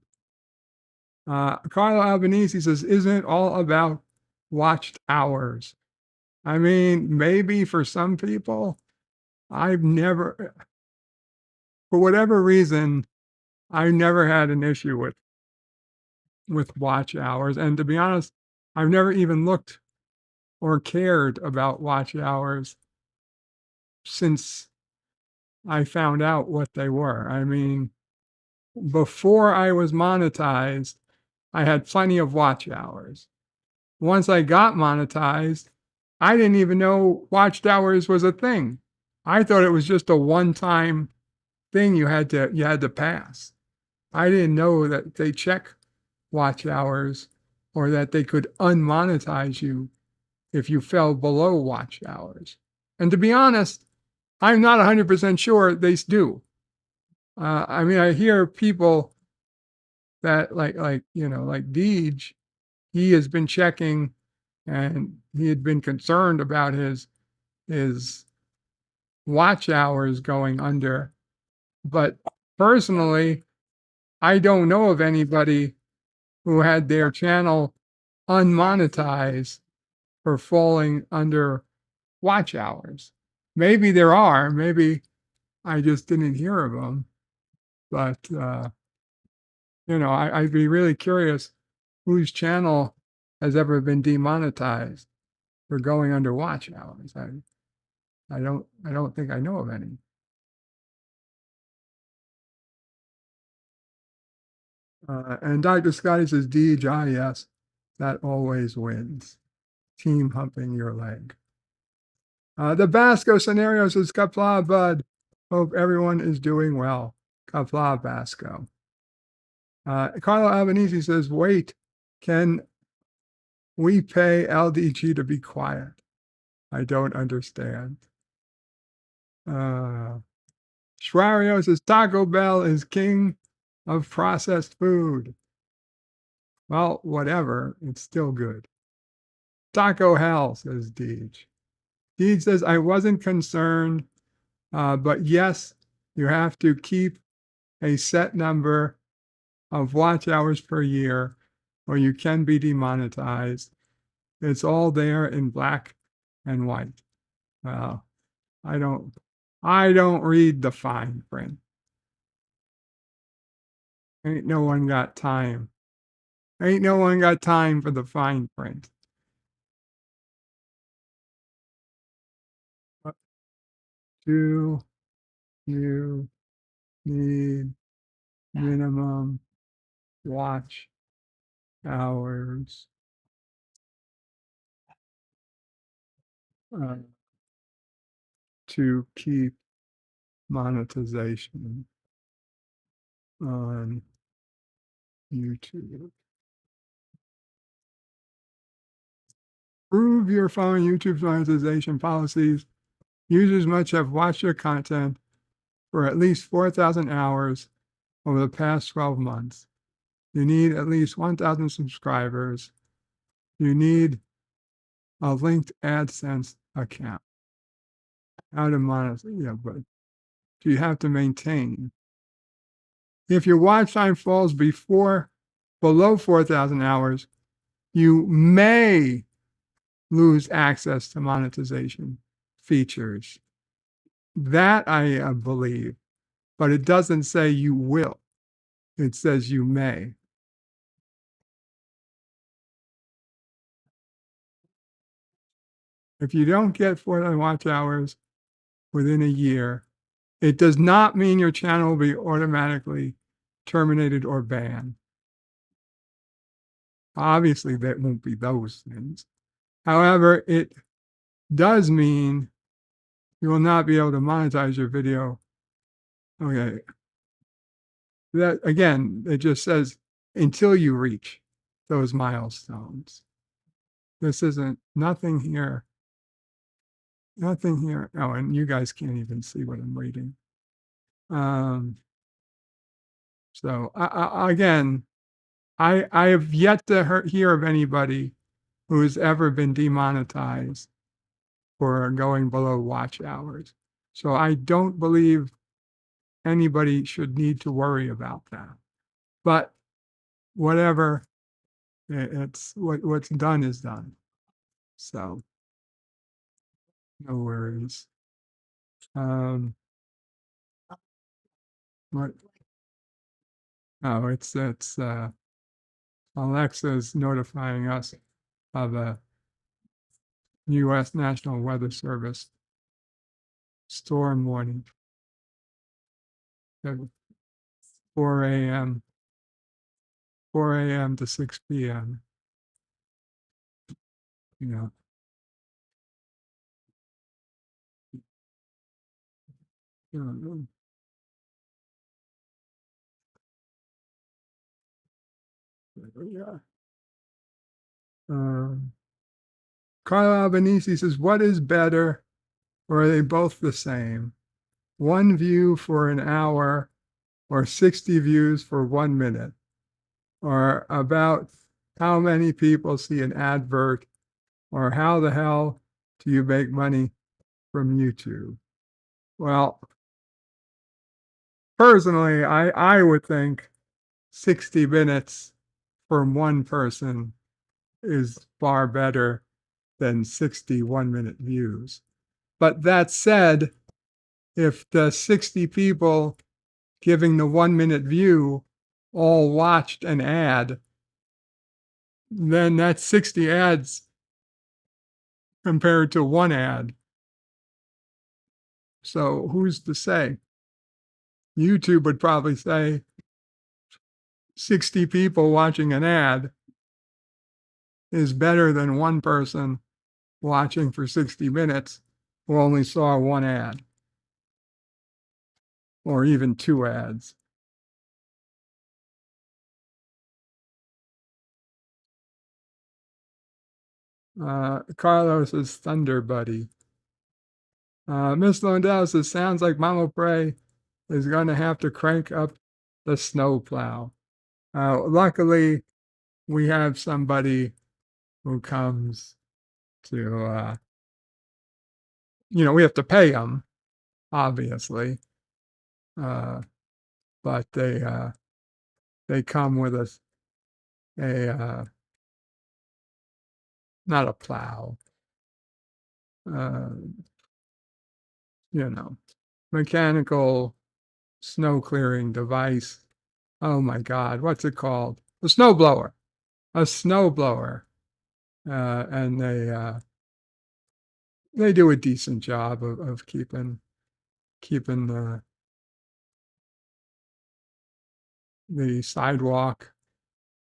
Carlo Albanese says, isn't it all about watched hours? I mean, maybe for some people, I've never, for whatever reason, I never had an issue with watch hours. And to be honest, I've never even looked or cared about watch hours since I found out what they were. I mean, before I was monetized, I had plenty of watch hours. Once I got monetized, I didn't even know watch hours was a thing. I thought it was just a one-time thing you had to pass. I didn't know that they check watch hours or that they could unmonetize you if you fell below watch hours. And to be honest, I'm not 100% sure they do. I mean, I hear people that like Deej, he has been checking and he had been concerned about his watch hours going under. But personally, I don't know of anybody who had their channel unmonetized for falling under watch hours. Maybe there are, maybe I just didn't hear of them. But, I'd be really curious whose channel has ever been demonetized for going under watch hours. I don't think I know of any. And Dr. Scotty says, Deej, yes, that always wins. Team humping your leg. The Basco scenario says, Kapla, bud. Hope everyone is doing well. Kapla, Basco. Carlo Albanese says, wait, can we pay LDG to be quiet? I don't understand. Schwario says, Taco Bell is king of processed food. Well, whatever, it's still good. Taco Hell, says Deej. Deej says, I wasn't concerned, but yes, you have to keep a set number of watch hours per year or you can be demonetized. It's all there in black and white. Well, I don't read the fine print. Ain't no one got time. Ain't no one got time for the fine print. What do you need minimum watch hours to keep monetization on YouTube? Prove you're following YouTube's monetization policies. Users must have watched your content for at least 4,000 hours over the past 12 months. You need at least 1,000 subscribers. You need a linked AdSense account. How to monetize, but you have to maintain. If your watch time falls below 4,000 hours, you may lose access to monetization features. That I believe, but it doesn't say you will. It says you may. If you don't get 4,000 watch hours within a year, it does not mean your channel will be automatically terminated or banned. Obviously, that won't be those things. However, it does mean you will not be able to monetize your video. Okay. That again, it just says until you reach those milestones. This isn't nothing here. Nothing here. Oh, and you guys can't even see what I'm reading. So again, I have yet to hear of anybody who has ever been demonetized for going below watch hours. So I don't believe anybody should need to worry about that. But whatever, it's what's done is done. So no worries. What? Oh, it's Alexa's notifying us of a U.S. National Weather Service storm warning. 4 a.m. 4 a.m. to 6 p.m. You know. Yeah. Carl Albanese says, what is better, or are they both the same? One view for an hour or 60 views for 1 minute? Or about how many people see an advert? Or how the hell do you make money from YouTube? Well, personally, I would think 60 minutes from one person is far better than 60 1-minute views. But that said, if the 60 people giving the 1-minute view all watched an ad, then that's 60 ads compared to one ad. So who's to say? YouTube would probably say 60 people watching an ad is better than one person watching for 60 minutes who only saw one ad or even 2 ads. Carlos is Thunder Buddy. Miss Londell says, sounds like Mama Prey is going to have to crank up the snowplow. Luckily, we have somebody who comes to, we have to pay them, obviously. But they come with not a plow, mechanical snow clearing device. Oh my God, what's it called? A snowblower. A snowblower. And they do a decent job of keeping the sidewalk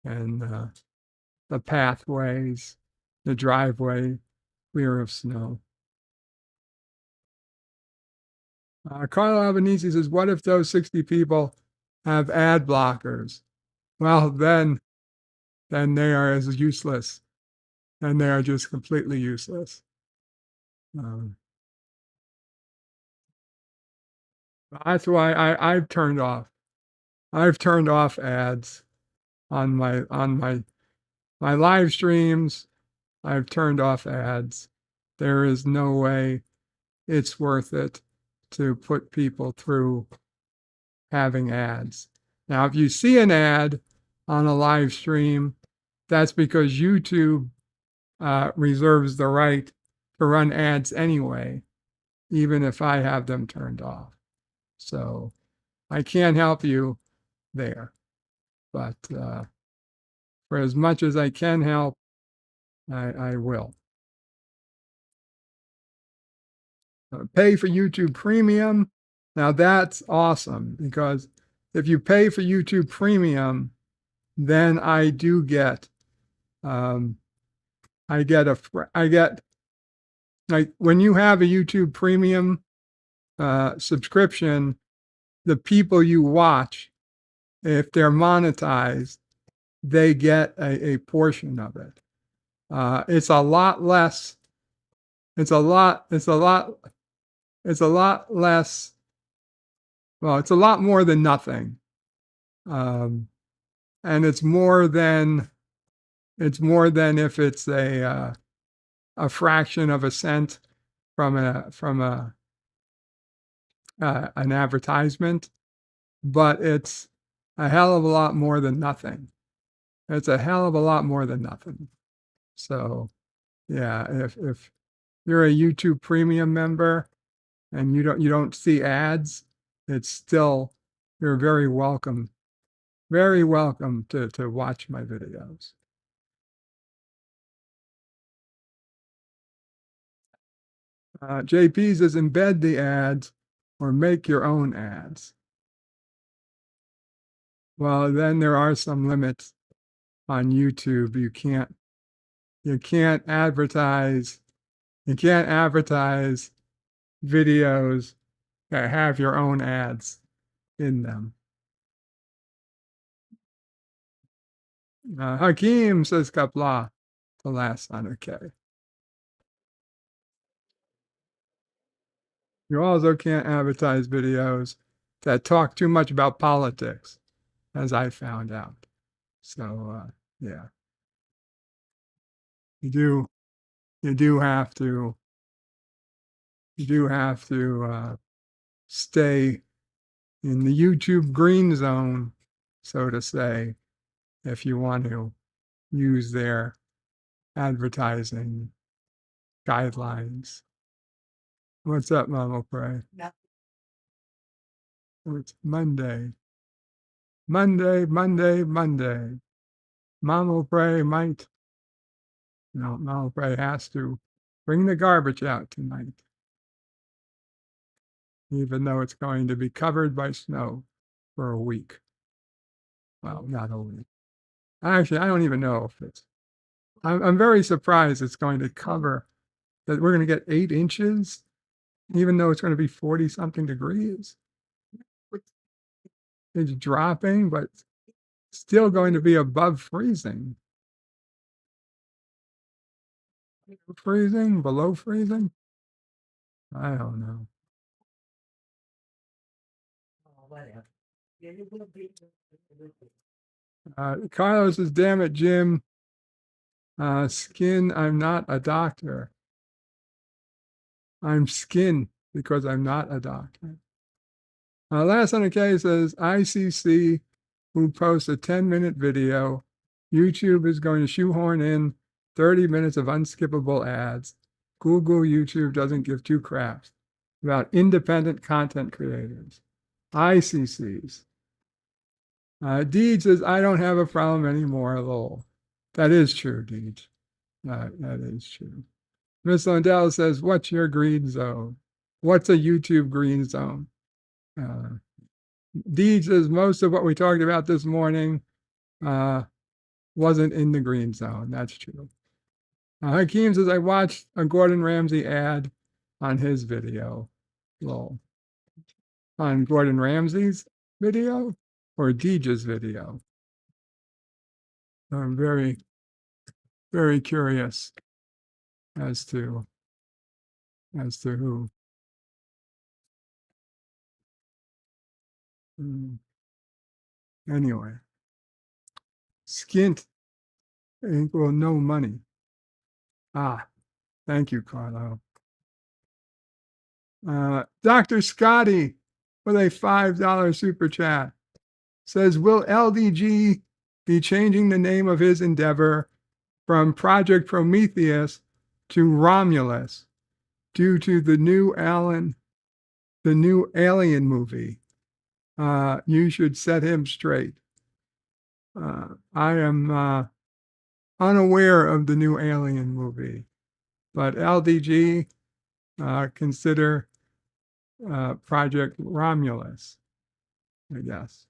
and the pathways, the driveway clear of snow. Carl Albanese says, what if those 60 people have ad blockers? Well, then they are as useless. And they are just completely useless. That's why I've turned off ads on my live streams. I've turned off ads. There is no way it's worth it to put people through having ads. Now, if you see an ad on a live stream, that's because YouTube reserves the right to run ads anyway, even if I have them turned off. So I can't help you there. But for as much as I can help, I will. Pay for YouTube Premium. Now that's awesome, because if you pay for YouTube Premium, then I do get like when you have a YouTube Premium subscription, the people you watch, if they're monetized, they get a portion of it. It's a lot less. It's a lot less. Well, it's a lot more than nothing. And it's more than if it's a fraction of a cent from an advertisement, but it's a hell of a lot more than nothing. It's a hell of a lot more than nothing. So, yeah, if you're a YouTube Premium member and you don't see ads, it's still, you're very welcome to watch my videos. JP says, embed the ads or make your own ads. Well, then there are some limits on YouTube. You can't advertise videos that have your own ads in them. Hakeem says Kapla, the last son of K. You also can't advertise videos that talk too much about politics, as I found out. So, yeah. You do have to stay in the YouTube green zone, so to say, if you want to use their advertising guidelines. What's up, Mama Pray? It's Monday. Monday. Mama Pray might. No, Mama Pray has to bring the garbage out tonight, even though it's going to be covered by snow for a week. Well, not a week. Actually, I don't even know if it's. I'm very surprised it's going to cover, that we're going to get 8 inches, even though it's going to be 40-something degrees. It's dropping, but still going to be above freezing. Freezing? Below freezing? I don't know. Carlos says, damn it, Jim. Skin, I'm not a doctor. I'm skin because I'm not a doctor. Last on the case says, ICC, who posts a 10-minute video, YouTube is going to shoehorn in 30 minutes of unskippable ads. Google, YouTube doesn't give two craps about independent content creators. ICCs. Deed says, I don't have a problem anymore, lol. That is true, Deed. That is true. Miss Lundell says, what's your green zone? What's a YouTube green zone? Deed says, most of what we talked about this morning wasn't in the green zone. That's true. Hakeem says, I watched a Gordon Ramsay ad on his video. Lol. On Gordon Ramsay's video or Deej's video? I'm very, very curious as to who. Anyway, skint equal no money. Thank you, Carlo. Dr. Scotty with a $5 super chat says, will LDG be changing the name of his endeavor from Project Prometheus to Romulus due to the new Alien movie? You should set him straight. I am unaware of the new Alien movie, but LDG, consider Project Romulus, I guess.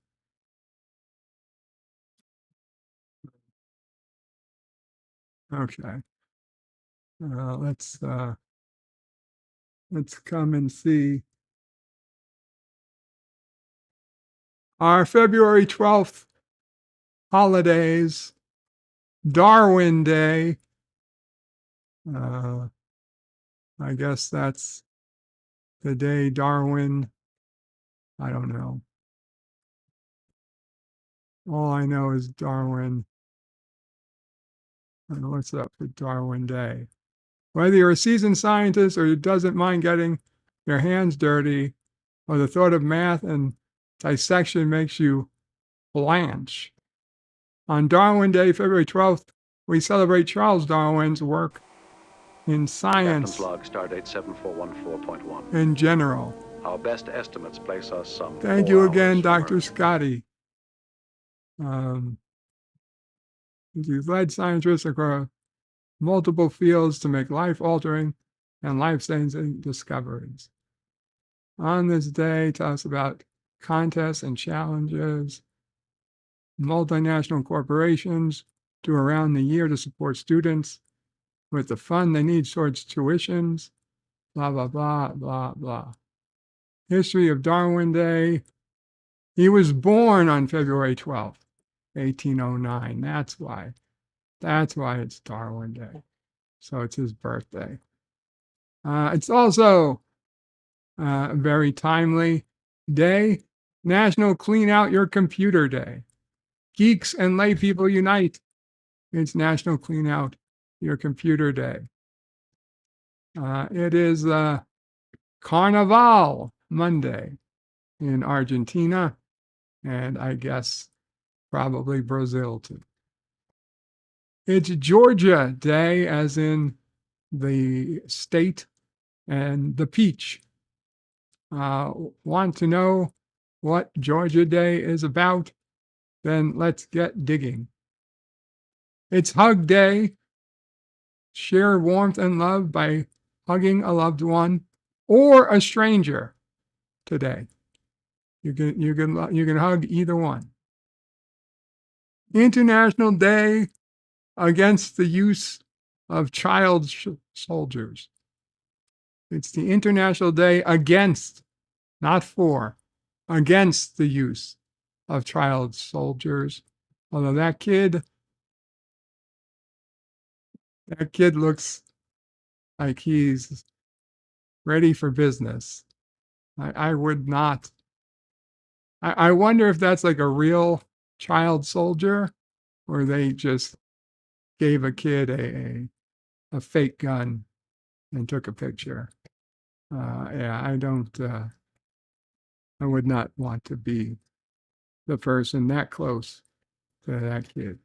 Okay. Let's come and see our February 12th holidays. Darwin Day. I guess that's the day Darwin, I don't know. All I know is Darwin. I don't know what's up with Darwin Day. Whether you're a seasoned scientist or who doesn't mind getting your hands dirty, or the thought of math and dissection makes you blanch. On Darwin Day, February 12th, we celebrate Charles Darwin's work in science log, stardate 7414.1. in general. Our best estimates place us some. Thank you again, Dr. Scotty. He's led scientists across multiple fields to make life-altering and life-saving discoveries. On this day, tell us about contests and challenges. multinational corporations do around the year to support students with the fund they need towards tuitions, blah, blah, blah, blah, blah. History of Darwin Day. He was born on February 12th, 1809. That's why. That's why it's Darwin Day. So it's his birthday. It's also a very timely day, National Clean Out Your Computer Day. Geeks and lay people unite. It's National Clean Out Your Computer Day. It is Carnaval Monday in Argentina, and I guess probably Brazil too. It's Georgia Day, as in the state and the peach. Want to know what Georgia Day is about? Then let's get digging. It's Hug Day. Share warmth and love by hugging a loved one or a stranger today. You can hug either one. International Day against the use of child soldiers. It's the International Day against, not for, against the use of child soldiers. Although that kid looks like he's ready for business. I would not. I wonder if that's like a real child soldier, or they just gave a kid a fake gun and took a picture. Yeah, I would not want to be the person that close to that kid.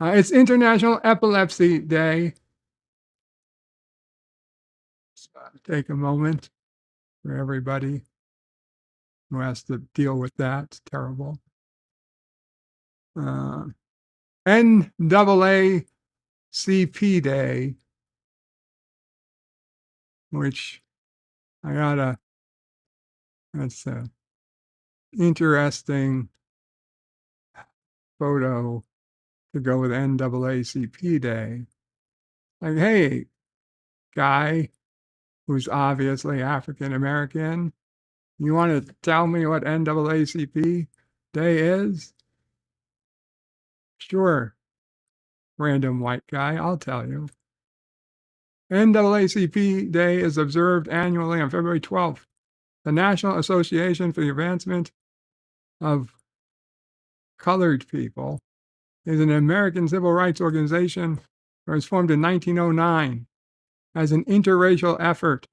It's International Epilepsy Day. Take a moment for everybody who has to deal with that. It's terrible. NAACP Day, which that's an interesting photo to go with NAACP Day. Like, hey, guy who's obviously African American, you want to tell me what NAACP Day is? Sure, random white guy, I'll tell you. NAACP Day is observed annually on February 12th. The National Association for the Advancement of Colored People is an American civil rights organization that was formed in 1909 as an interracial effort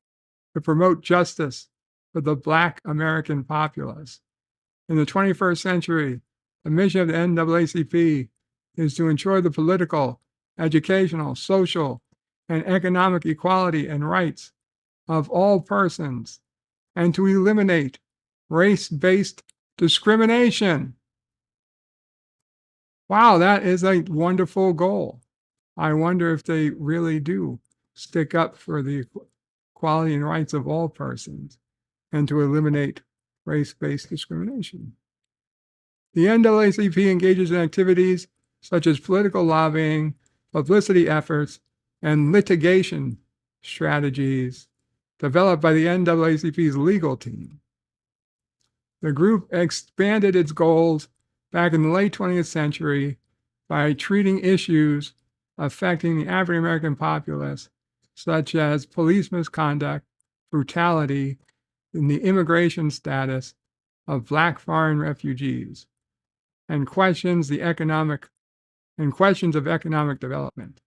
to promote justice for the Black American populace. In the 21st century, the mission of the NAACP is to ensure the political, educational, social, and economic equality and rights of all persons, and to eliminate race-based discrimination. Wow, that is a wonderful goal. I wonder if they really do stick up for the equality and rights of all persons and to eliminate race-based discrimination. The NAACP engages in activities such as political lobbying, publicity efforts, and litigation strategies developed by the NAACP's legal team. The group expanded its goals back in the late 20th century by treating issues affecting the African American populace, such as police misconduct, brutality, and the immigration status of Black foreign refugees, and questions of economic development.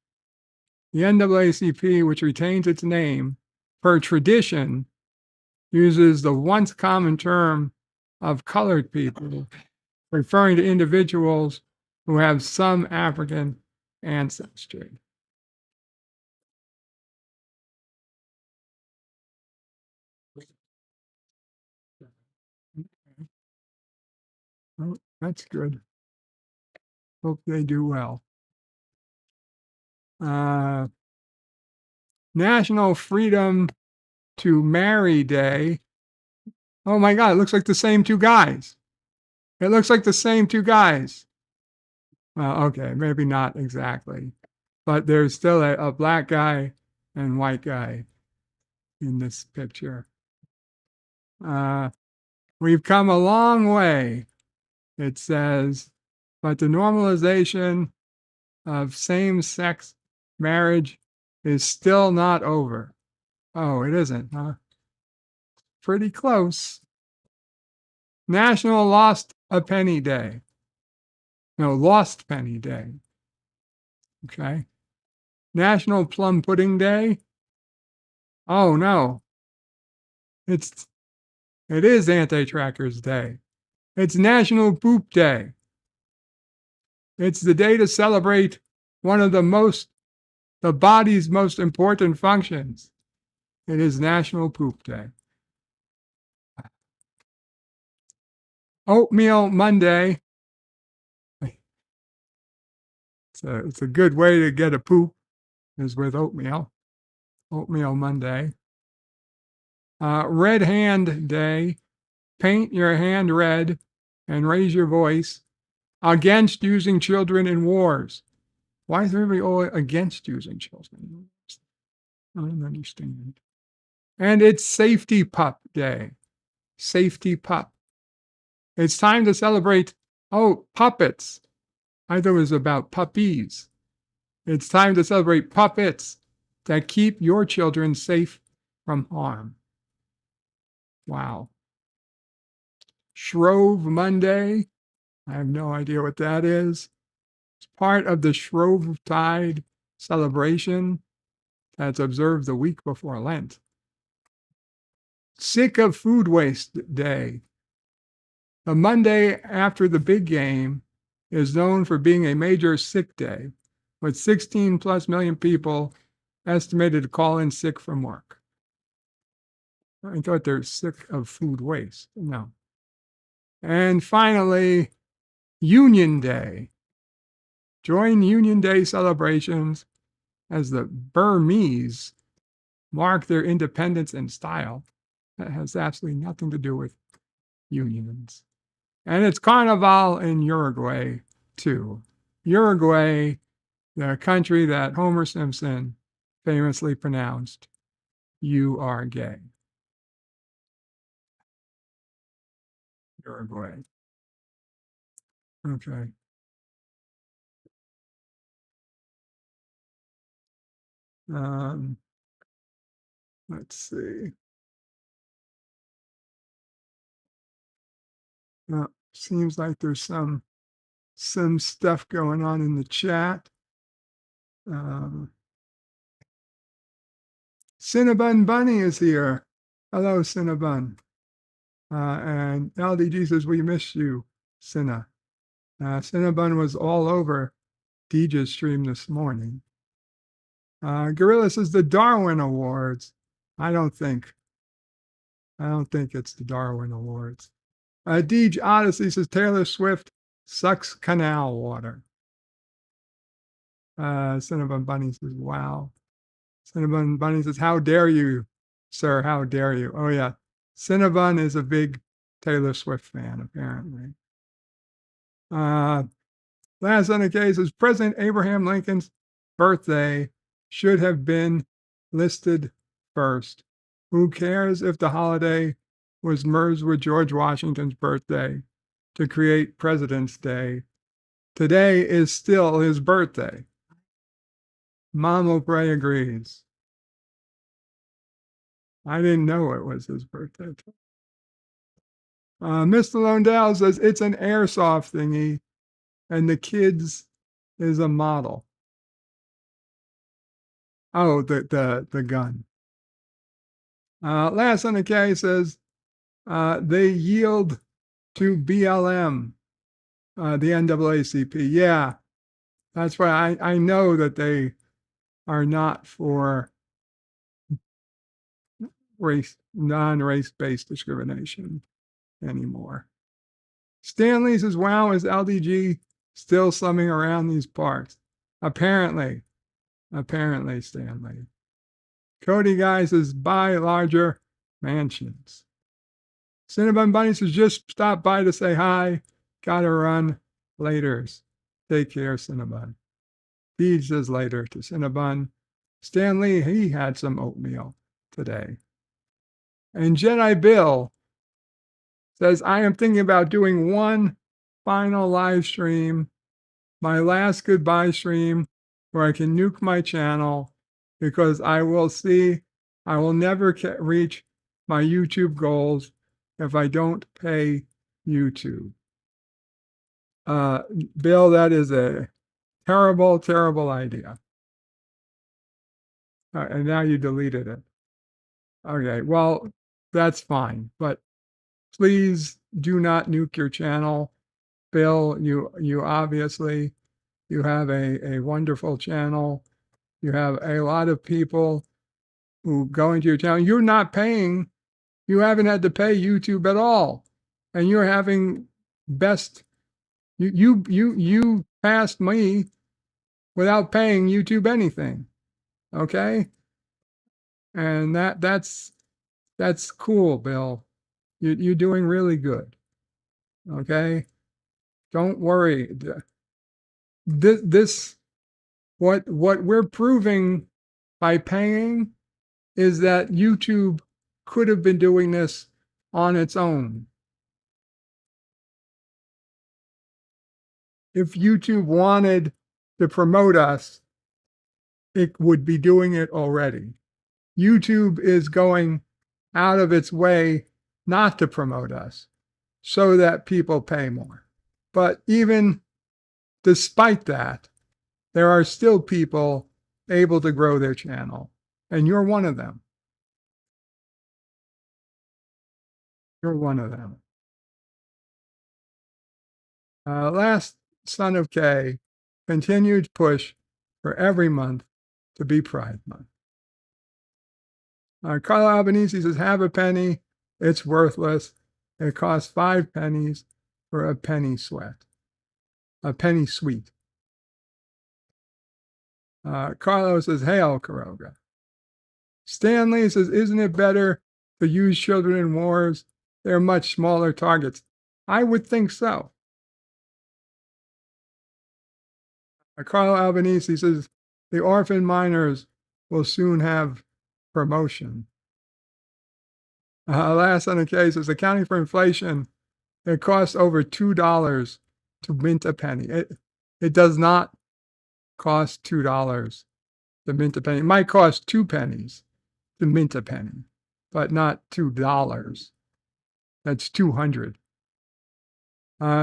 The NAACP, which retains its name, per tradition, uses the once common term of colored people, referring to individuals who have some African ancestry. Oh, that's good. Hope they do well. National Freedom to Marry Day. Oh my God, it looks like the same two guys. It looks like the same two guys. Well, okay, maybe not exactly, but there's still a black guy and white guy in this picture. We've come a long way, it says, but the normalization of same-sex marriage is still not over. Oh, it isn't, huh? Pretty close. National Lost Penny Day. No, Lost Penny Day. Okay. National Plum Pudding Day. Oh no. It is Anti-Trackers Day. It's National Poop Day. It's the day to celebrate one of the body's most important functions. It is National Poop Day. Oatmeal Monday. It's a good way to get a poop is with oatmeal. Oatmeal Monday. Red Hand Day. Paint your hand red and raise your voice against using children in wars. Why is everybody all against using children? I don't understand. And it's Safety Pup Day. Safety Pup. It's time to celebrate, puppets. I thought it was about puppies. It's time to celebrate puppets that keep your children safe from harm. Wow. Shrove Monday. I have no idea what that is. It's part of the Shrovetide celebration that's observed the week before Lent. Sick of Food Waste Day. The Monday after the big game is known for being a major sick day, with 16 plus million people estimated to call in sick from work. I thought they're sick of food waste. No. And finally, Union Day. Join Union Day celebrations as the Burmese mark their independence in style. That has absolutely nothing to do with unions. And it's Carnival in Uruguay, too. Uruguay, the country that Homer Simpson famously pronounced, "You are gay." Uruguay. Okay. Let's see. Seems like there's some stuff going on in the chat. Cinnabon Bunny is here. Hello, Cinnabon. And LDG says, we miss you, Cinna. Cinnabon was all over DJ's stream this morning. Gorilla says the Darwin Awards. I don't think it's the Darwin Awards. Deej Odyssey says Taylor Swift sucks canal water. Cinnabon Bunny says, wow. Cinnabon Bunny says, how dare you, sir? How dare you? Oh, yeah. Cinnabon is a big Taylor Swift fan, apparently. Last on the case is President Abraham Lincoln's birthday should have been listed first. Who cares if the holiday was merged with George Washington's birthday to create President's Day? Today is still his birthday. Mama Bray agrees. I didn't know it was his birthday. Mr. Londell says it's an airsoft thingy, and the kids is a model. Oh, the gun. Last on the case says they yield to BLM, the NAACP. Yeah, that's why I know that they are not for non-race-based discrimination anymore. Stanley says, wow, is LDG still slumming around these parks? Apparently, Stanley. Cody Guy says, buy larger mansions. Cinnabon Bunny says, just stop by to say hi. Gotta run. Laters. Take care, Cinnabon. Deej says later to Cinnabon. Stanley, he had some oatmeal today. And Jedi Bill says, I am thinking about doing one final live stream, my last goodbye stream, where I can nuke my channel because I will never reach my YouTube goals if I don't pay YouTube. Bill, that is a terrible, terrible idea. And now you deleted it. Okay, well, that's fine, but please do not nuke your channel. Bill, you obviously, you have a wonderful channel. You have a lot of people who go into your channel. You're not paying, you haven't had to pay YouTube at all. And you're having you passed me without paying YouTube anything. Okay? And that's cool, Bill. You're doing really good. Okay? Don't worry. What we're proving by paying is that YouTube could have been doing this on its own. If YouTube wanted to promote us, it would be doing it already. YouTube is going out of its way not to promote us so that people pay more. But even despite that, there are still people able to grow their channel, and you're one of them. You're one of them. Last Son of K, continued push for every month to be Pride Month. Carlo Albanese says, have a penny, it's worthless. It costs 5 pennies for a penny sweat. A penny sweet. Carlo says, hail, Karoga. Stanley says, isn't it better to use children in wars? They're much smaller targets. I would think so. Carlo Albanese says, the orphan miners will soon have promotion. Last on the case is accounting for inflation. It costs over $2 to mint a penny. It does not cost $2 to mint a penny. It might cost 2 pennies to mint a penny, but not $2. That's 200.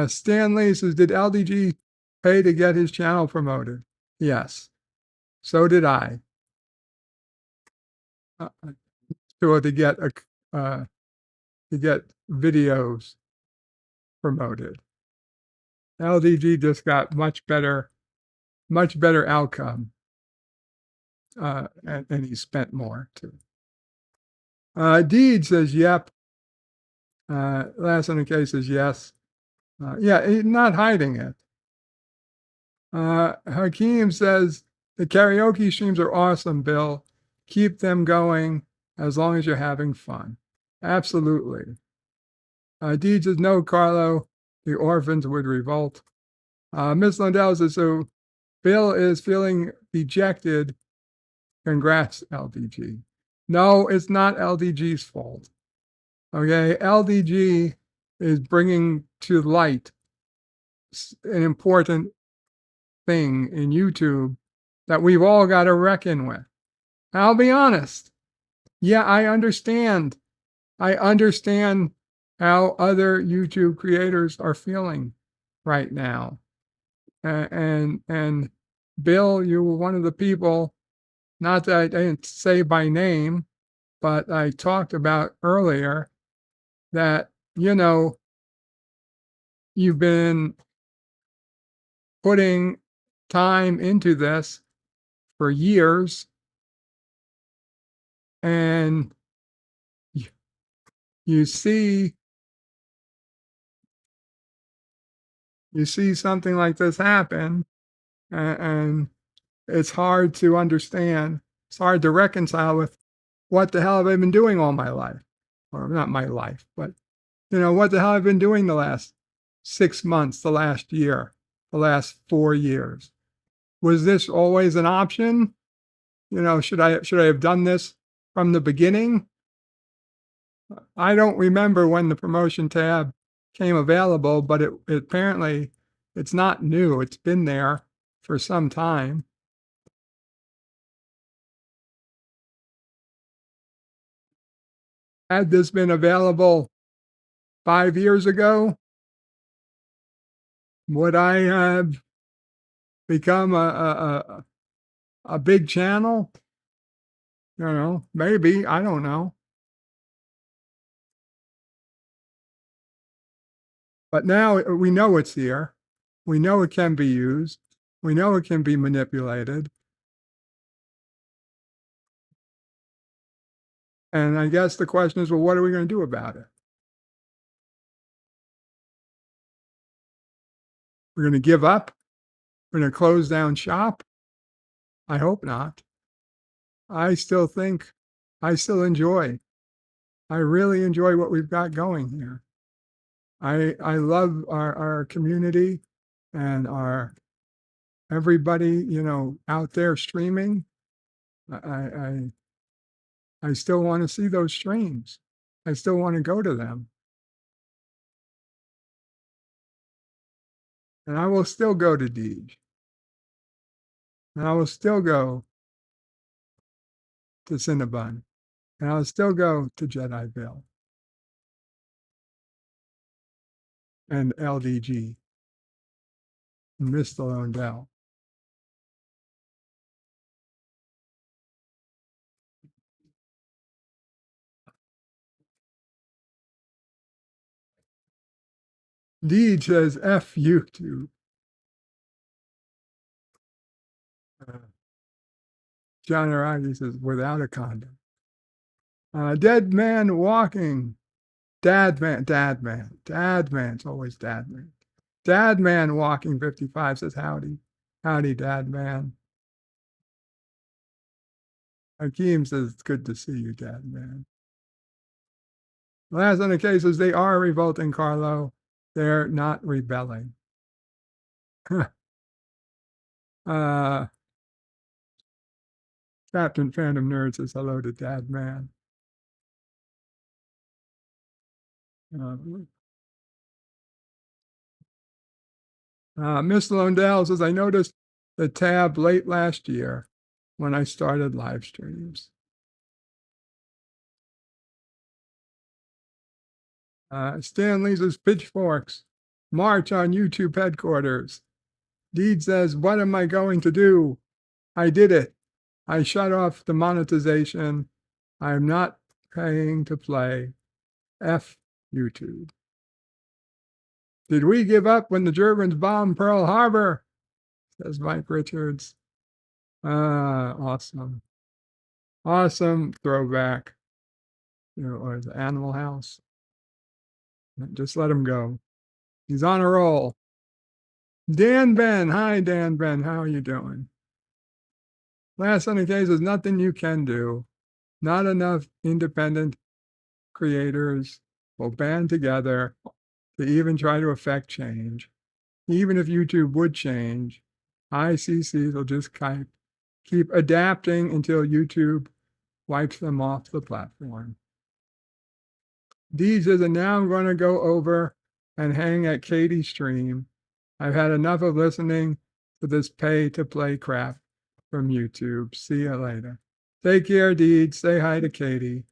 Stanley says, did LDG pay to get his channel promoted? Yes. So did I. To get videos promoted. LDG just got much better outcome. And he spent more too. Deed says, yep. Last on the case says yes. Yeah, he's not hiding it. Hakeem says, the karaoke streams are awesome, Bill. Keep them going as long as you're having fun. Absolutely. Deed says, no, Carlo, the orphans would revolt. Miss Lundell says, so Bill is feeling dejected. Congrats, LDG. No, it's not LDG's fault. Okay, LDG is bringing to light an important thing in YouTube that we've all got to reckon with. I'll be honest. Yeah, I understand. I understand how other YouTube creators are feeling right now. And Bill, you were one of the people, not that I didn't say by name, but I talked about earlier that, you know, you've been putting time into this for years, and you see something like this happen, and it's hard to understand. It's hard to reconcile with what the hell have I been doing all my life? Or not my life, but, you know, what the hell I've been doing the last 6 months, the last year, the last 4 years. Was this always an option? You know, should I have done this from the beginning? I don't remember when the promotion tab came available, but it apparently it's not new. It's been there for some time. Had this been available 5 years ago, would I have become a big channel? You know, maybe, I don't know. But now we know it's here. We know it can be used. We know it can be manipulated. And I guess the question is, well, what are we going to do about it? We're going to give up? We're going to close down shop? I hope not. I still enjoy. I really enjoy what we've got going here. I love our community and our everybody, you know, out there streaming. I still want to see those streams. I still want to go to them. And I will still go to Deej. And I will still go to Cinnabon. And I'll still go to Jediville. And LDG. And Mr. Londell. Deej says F YouTube. John Aragi says without a condom. Dead man walking. Dad man. It's always dad man. Dad man walking 55 says howdy. Howdy, dad man. Hakeem says it's good to see you, dad man. Last on the cases, they are revolting, Carlo. They're not rebelling. Captain Phantom Nerd says hello to Dad Man. Miss Londell says, I noticed the tab late last year when I started live streams. Stanley says, pitchforks, march on YouTube headquarters. Deed says, what am I going to do? I did it. I shut off the monetization. I'm not paying to play. F YouTube. Did we give up when the Germans bombed Pearl Harbor? Says Mike Richards. Awesome. Awesome throwback. You know, or the Animal House. Just let him go. He's on a roll. Dan Ben. Hi, Dan Ben. How are you doing? Last on the case is nothing you can do. Not enough independent creators will band together to even try to affect change. Even if YouTube would change, ICCs will just keep adapting until YouTube wipes them off the platform. Deej says, and now I'm going to go over and hang at Katie's stream. I've had enough of listening to this pay-to-play crap from YouTube. See you later. Take care, Deej. Say hi to Katie.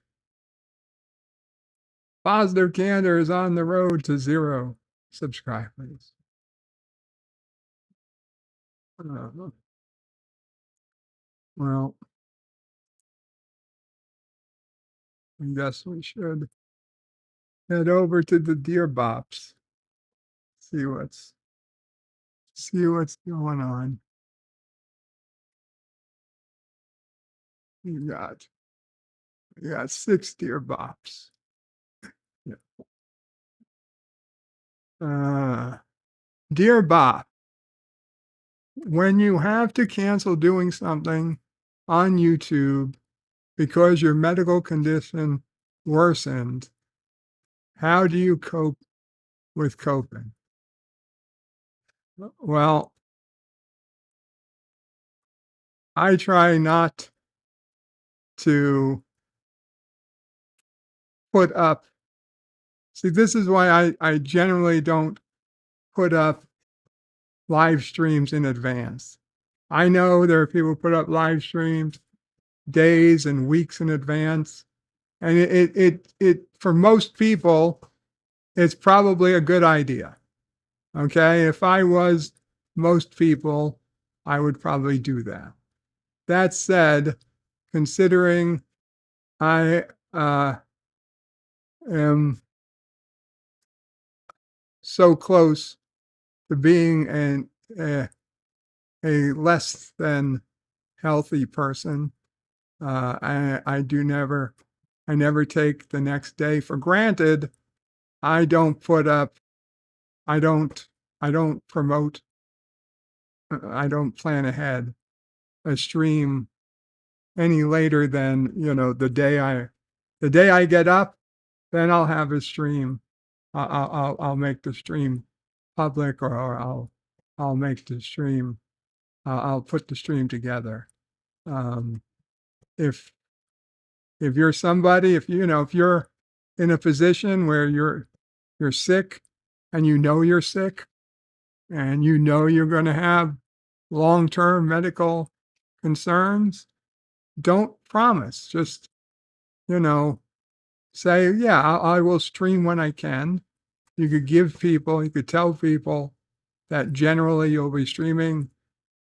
Positive Candor is on the road to 0 subscribers. Well, I guess we should head over to the Deer Bops. See what's going on. We got 6 Deer Bops. Dear Bop, when you have to cancel doing something on YouTube because your medical condition worsened, how do you cope with coping? Well, I try not to put up. See, this is why I generally don't put up live streams in advance. I know there are people who put up live streams days and weeks in advance. And it for most people, it's probably a good idea. Okay. If I was most people, I would probably do that. That said, considering I am so close to being a less than healthy person, I never take the next day for granted. I don't put up, I don't promote, I don't plan ahead a stream any later than, the day I get up, then I'll have a stream. I'll make the stream public, or I'll make the stream, I'll put the stream together. If you're somebody, if you're in a position where you're sick and you're sick and you're going to have long-term medical concerns, don't promise. Just, say, yeah, I will stream when I can. You could tell people that generally you'll be streaming,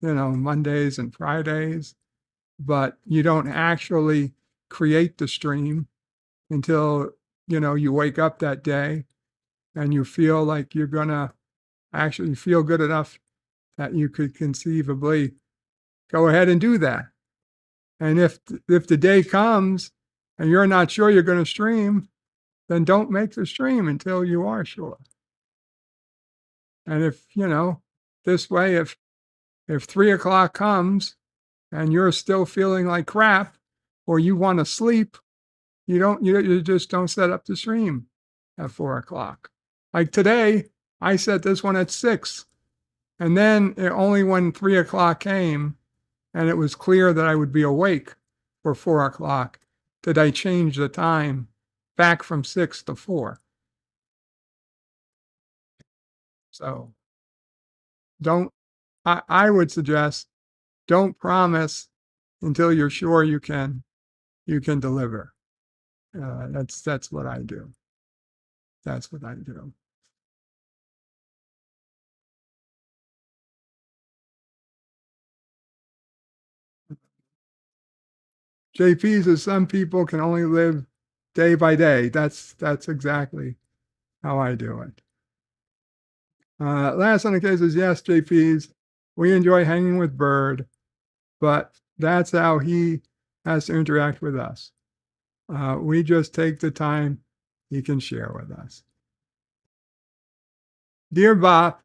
Mondays and Fridays, but you don't actually create the stream until, you wake up that day and you feel like you're going to actually feel good enough that you could conceivably go ahead and do that. And if the day comes and you're not sure you're going to stream, then don't make the stream until you are sure. And if, this way, if 3:00 comes and you're still feeling like crap, or you want to sleep, you just don't set up the stream at 4:00. Like today, I set this one at 6. And then only when 3:00 came and it was clear that I would be awake for 4:00 did I change the time back from 6 to 4. So I would suggest, don't promise until you're sure you can deliver. That's what I do. That's what I do. JP says some people can only live day by day. That's exactly how I do it. Last on the case is, yes, JP's, we enjoy hanging with Bird, but that's how he has to interact with us. We just take the time he can share with us. Dear Bob,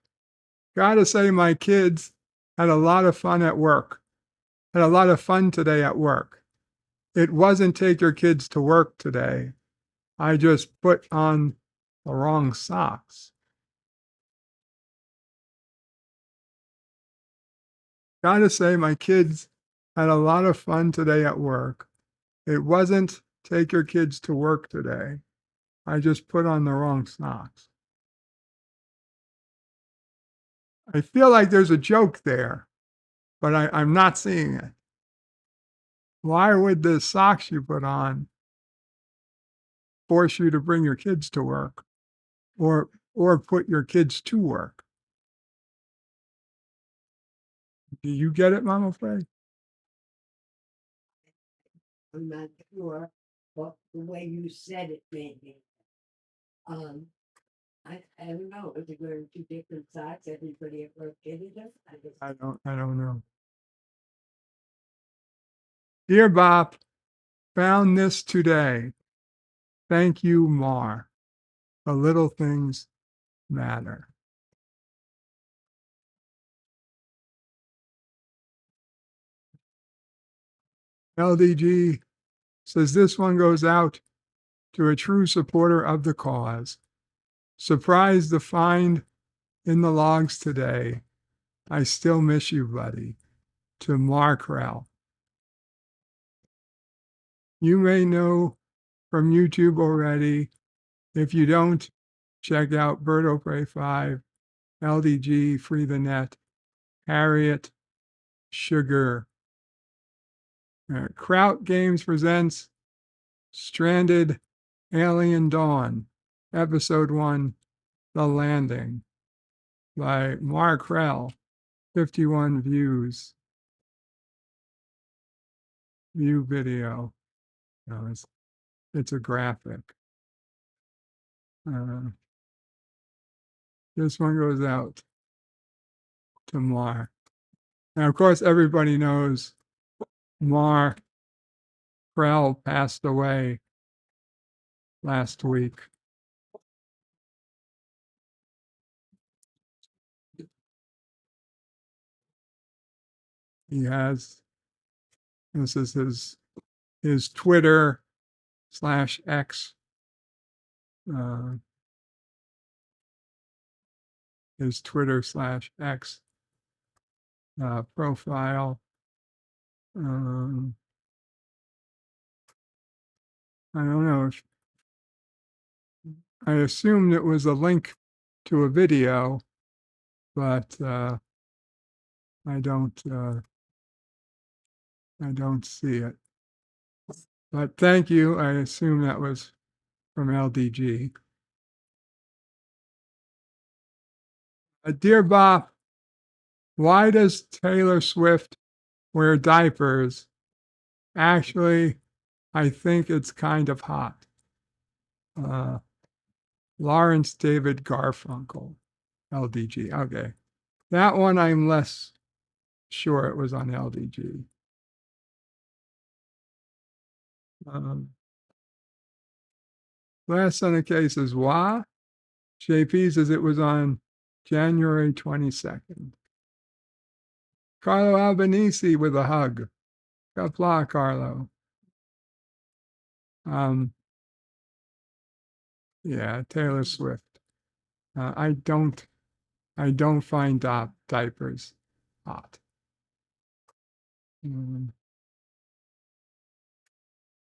gotta say my kids had a lot of fun at work. Had a lot of fun today at work. It wasn't take your kids to work today. I just put on the wrong socks. Gotta say my kids had a lot of fun today at work. It wasn't take your kids to work today. I just put on the wrong socks. I feel like there's a joke there, but I'm not seeing it. Why would the socks you put on force you to bring your kids to work, or put your kids to work? Do you get it, Mama Faye? I'm not sure what the way you said it made me. I don't know. If you're wearing 2 different socks, everybody at work getting them. I don't know. Dear Bob, found this today. Thank you, Mar. The little things matter. LDG says this one goes out to a true supporter of the cause. Surprised to find in the logs today I still miss you, buddy. To Mark Rell. You may know from YouTube already. If you don't, check out Berto Prey 5, LDG, Free the Net, Harriet, Sugar. Kraut Games presents Stranded Alien Dawn, Episode 1, The Landing, by Mark Rell, 51 views. View video. No, it's a graphic. This one goes out to Mar. Now, of course, everybody knows Mar Rell passed away last week. He has, this is his Twitter /X, his Twitter /X profile. I don't know if, I assumed it was a link to a video, but I don't see it. But thank you. I assume that was from LDG. Dear Bob, why does Taylor Swift wear diapers? Actually, I think it's kind of hot. Lawrence David Garfunkel, LDG. Okay. That one I'm less sure it was on LDG. Last on the case is Wah. JP says it was on January 22nd. Carlo Albanese with a hug. Kapla, Carlo. Yeah, Taylor Swift. I don't find diapers hot.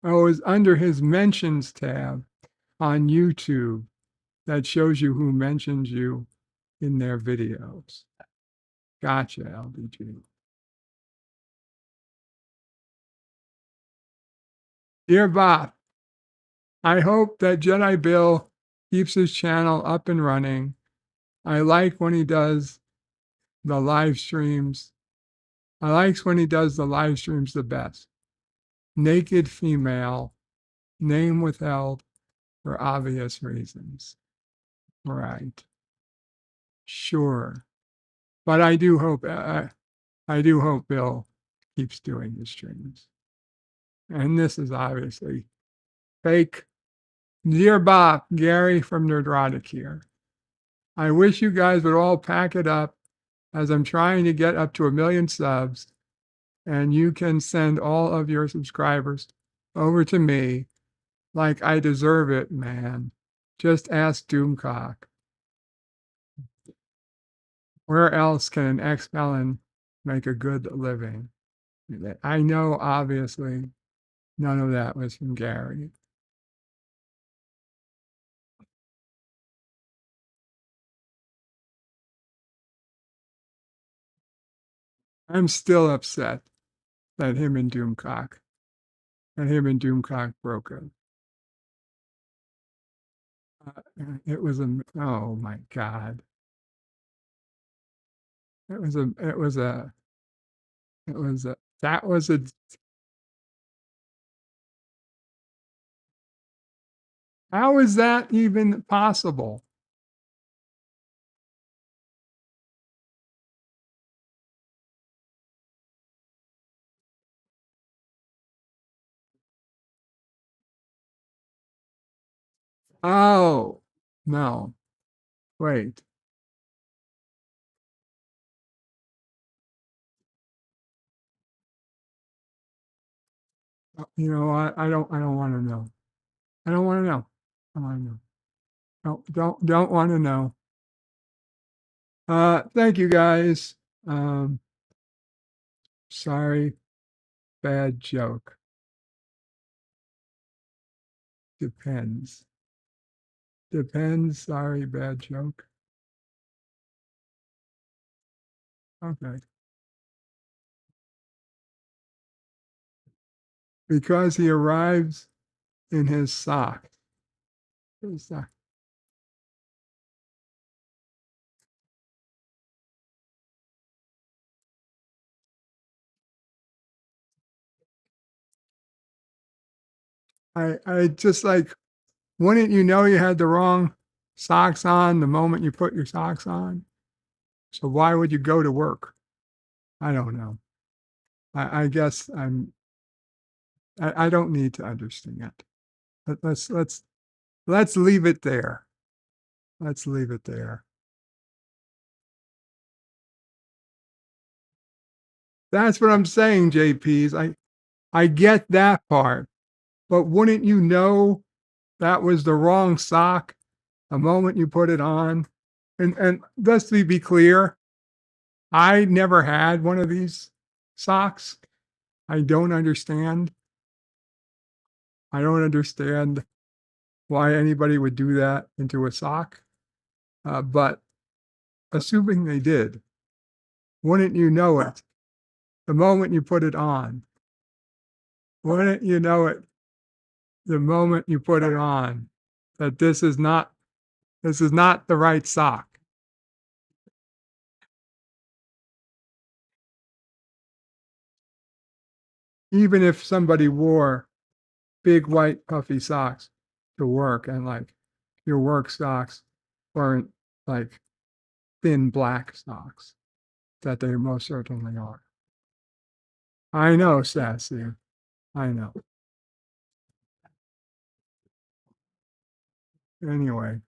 Oh, it's under his mentions tab on YouTube that shows you who mentions you in their videos. Gotcha, LDG. Dear Bob, I hope that Jedi Bill keeps his channel up and running. I like when he does the live streams. I like when he does the live streams the best. Naked female, name withheld for obvious reasons. Right. Sure. But I do hope Bill keeps doing his streams. And this is obviously fake. Dear Bob, Gary from Nerdrotic here. I wish you guys would all pack it up as I'm trying to get up to 1 million subs, and you can send all of your subscribers over to me like I deserve it, man. Just ask Doomcock. Where else can an ex-felon make a good living? I know, obviously, none of that was from Gary. I'm still upset that him and Doomcock broke up. It was oh my God. That was a, how is that even possible? Oh, no. Wait. You know what? I don't want to know. I don't want to know. I want to know. Don't want to know. Thank you guys. Sorry, bad joke. Depends. Depends, sorry, bad joke. Okay. Because he arrives in his sock. His sock. I just like, wouldn't you know you had the wrong socks on the moment you put your socks on? So why would you go to work? I don't know. I guess I don't need to understand. Let's leave it there. Let's leave it there. That's what I'm saying, JPs. I get that part, but wouldn't you know that was the wrong sock the moment you put it on? And let's be clear, I never had one of these socks. I don't understand. I don't understand why anybody would do that into a sock. But assuming they did, wouldn't you know it the moment you put it on? Wouldn't you know it the moment you put it on that this is not the right sock? Even if somebody wore big white puffy socks to work and like your work socks weren't like thin black socks, that they most certainly are. I know, Sassy. I know. Anyway.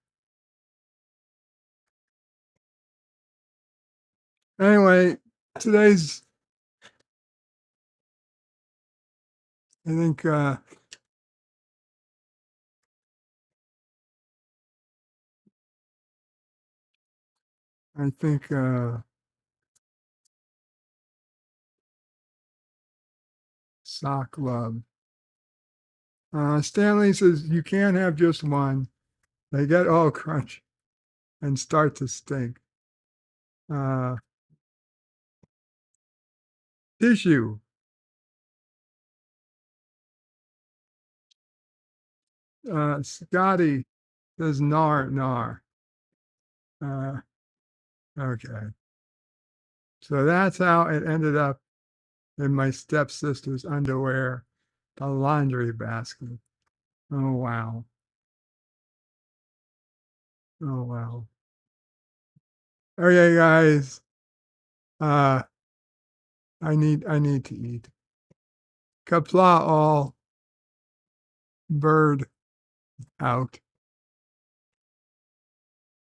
Today's, I think, sock love. Stanley says you can't have just one. They get all crunchy and start to stink. Tissue. Scotty says nar. Okay. So that's how it ended up in my stepsister's underwear, the laundry basket. Oh, wow. Oh, wow. Okay, guys. I need to eat. Kapla all. Bird out.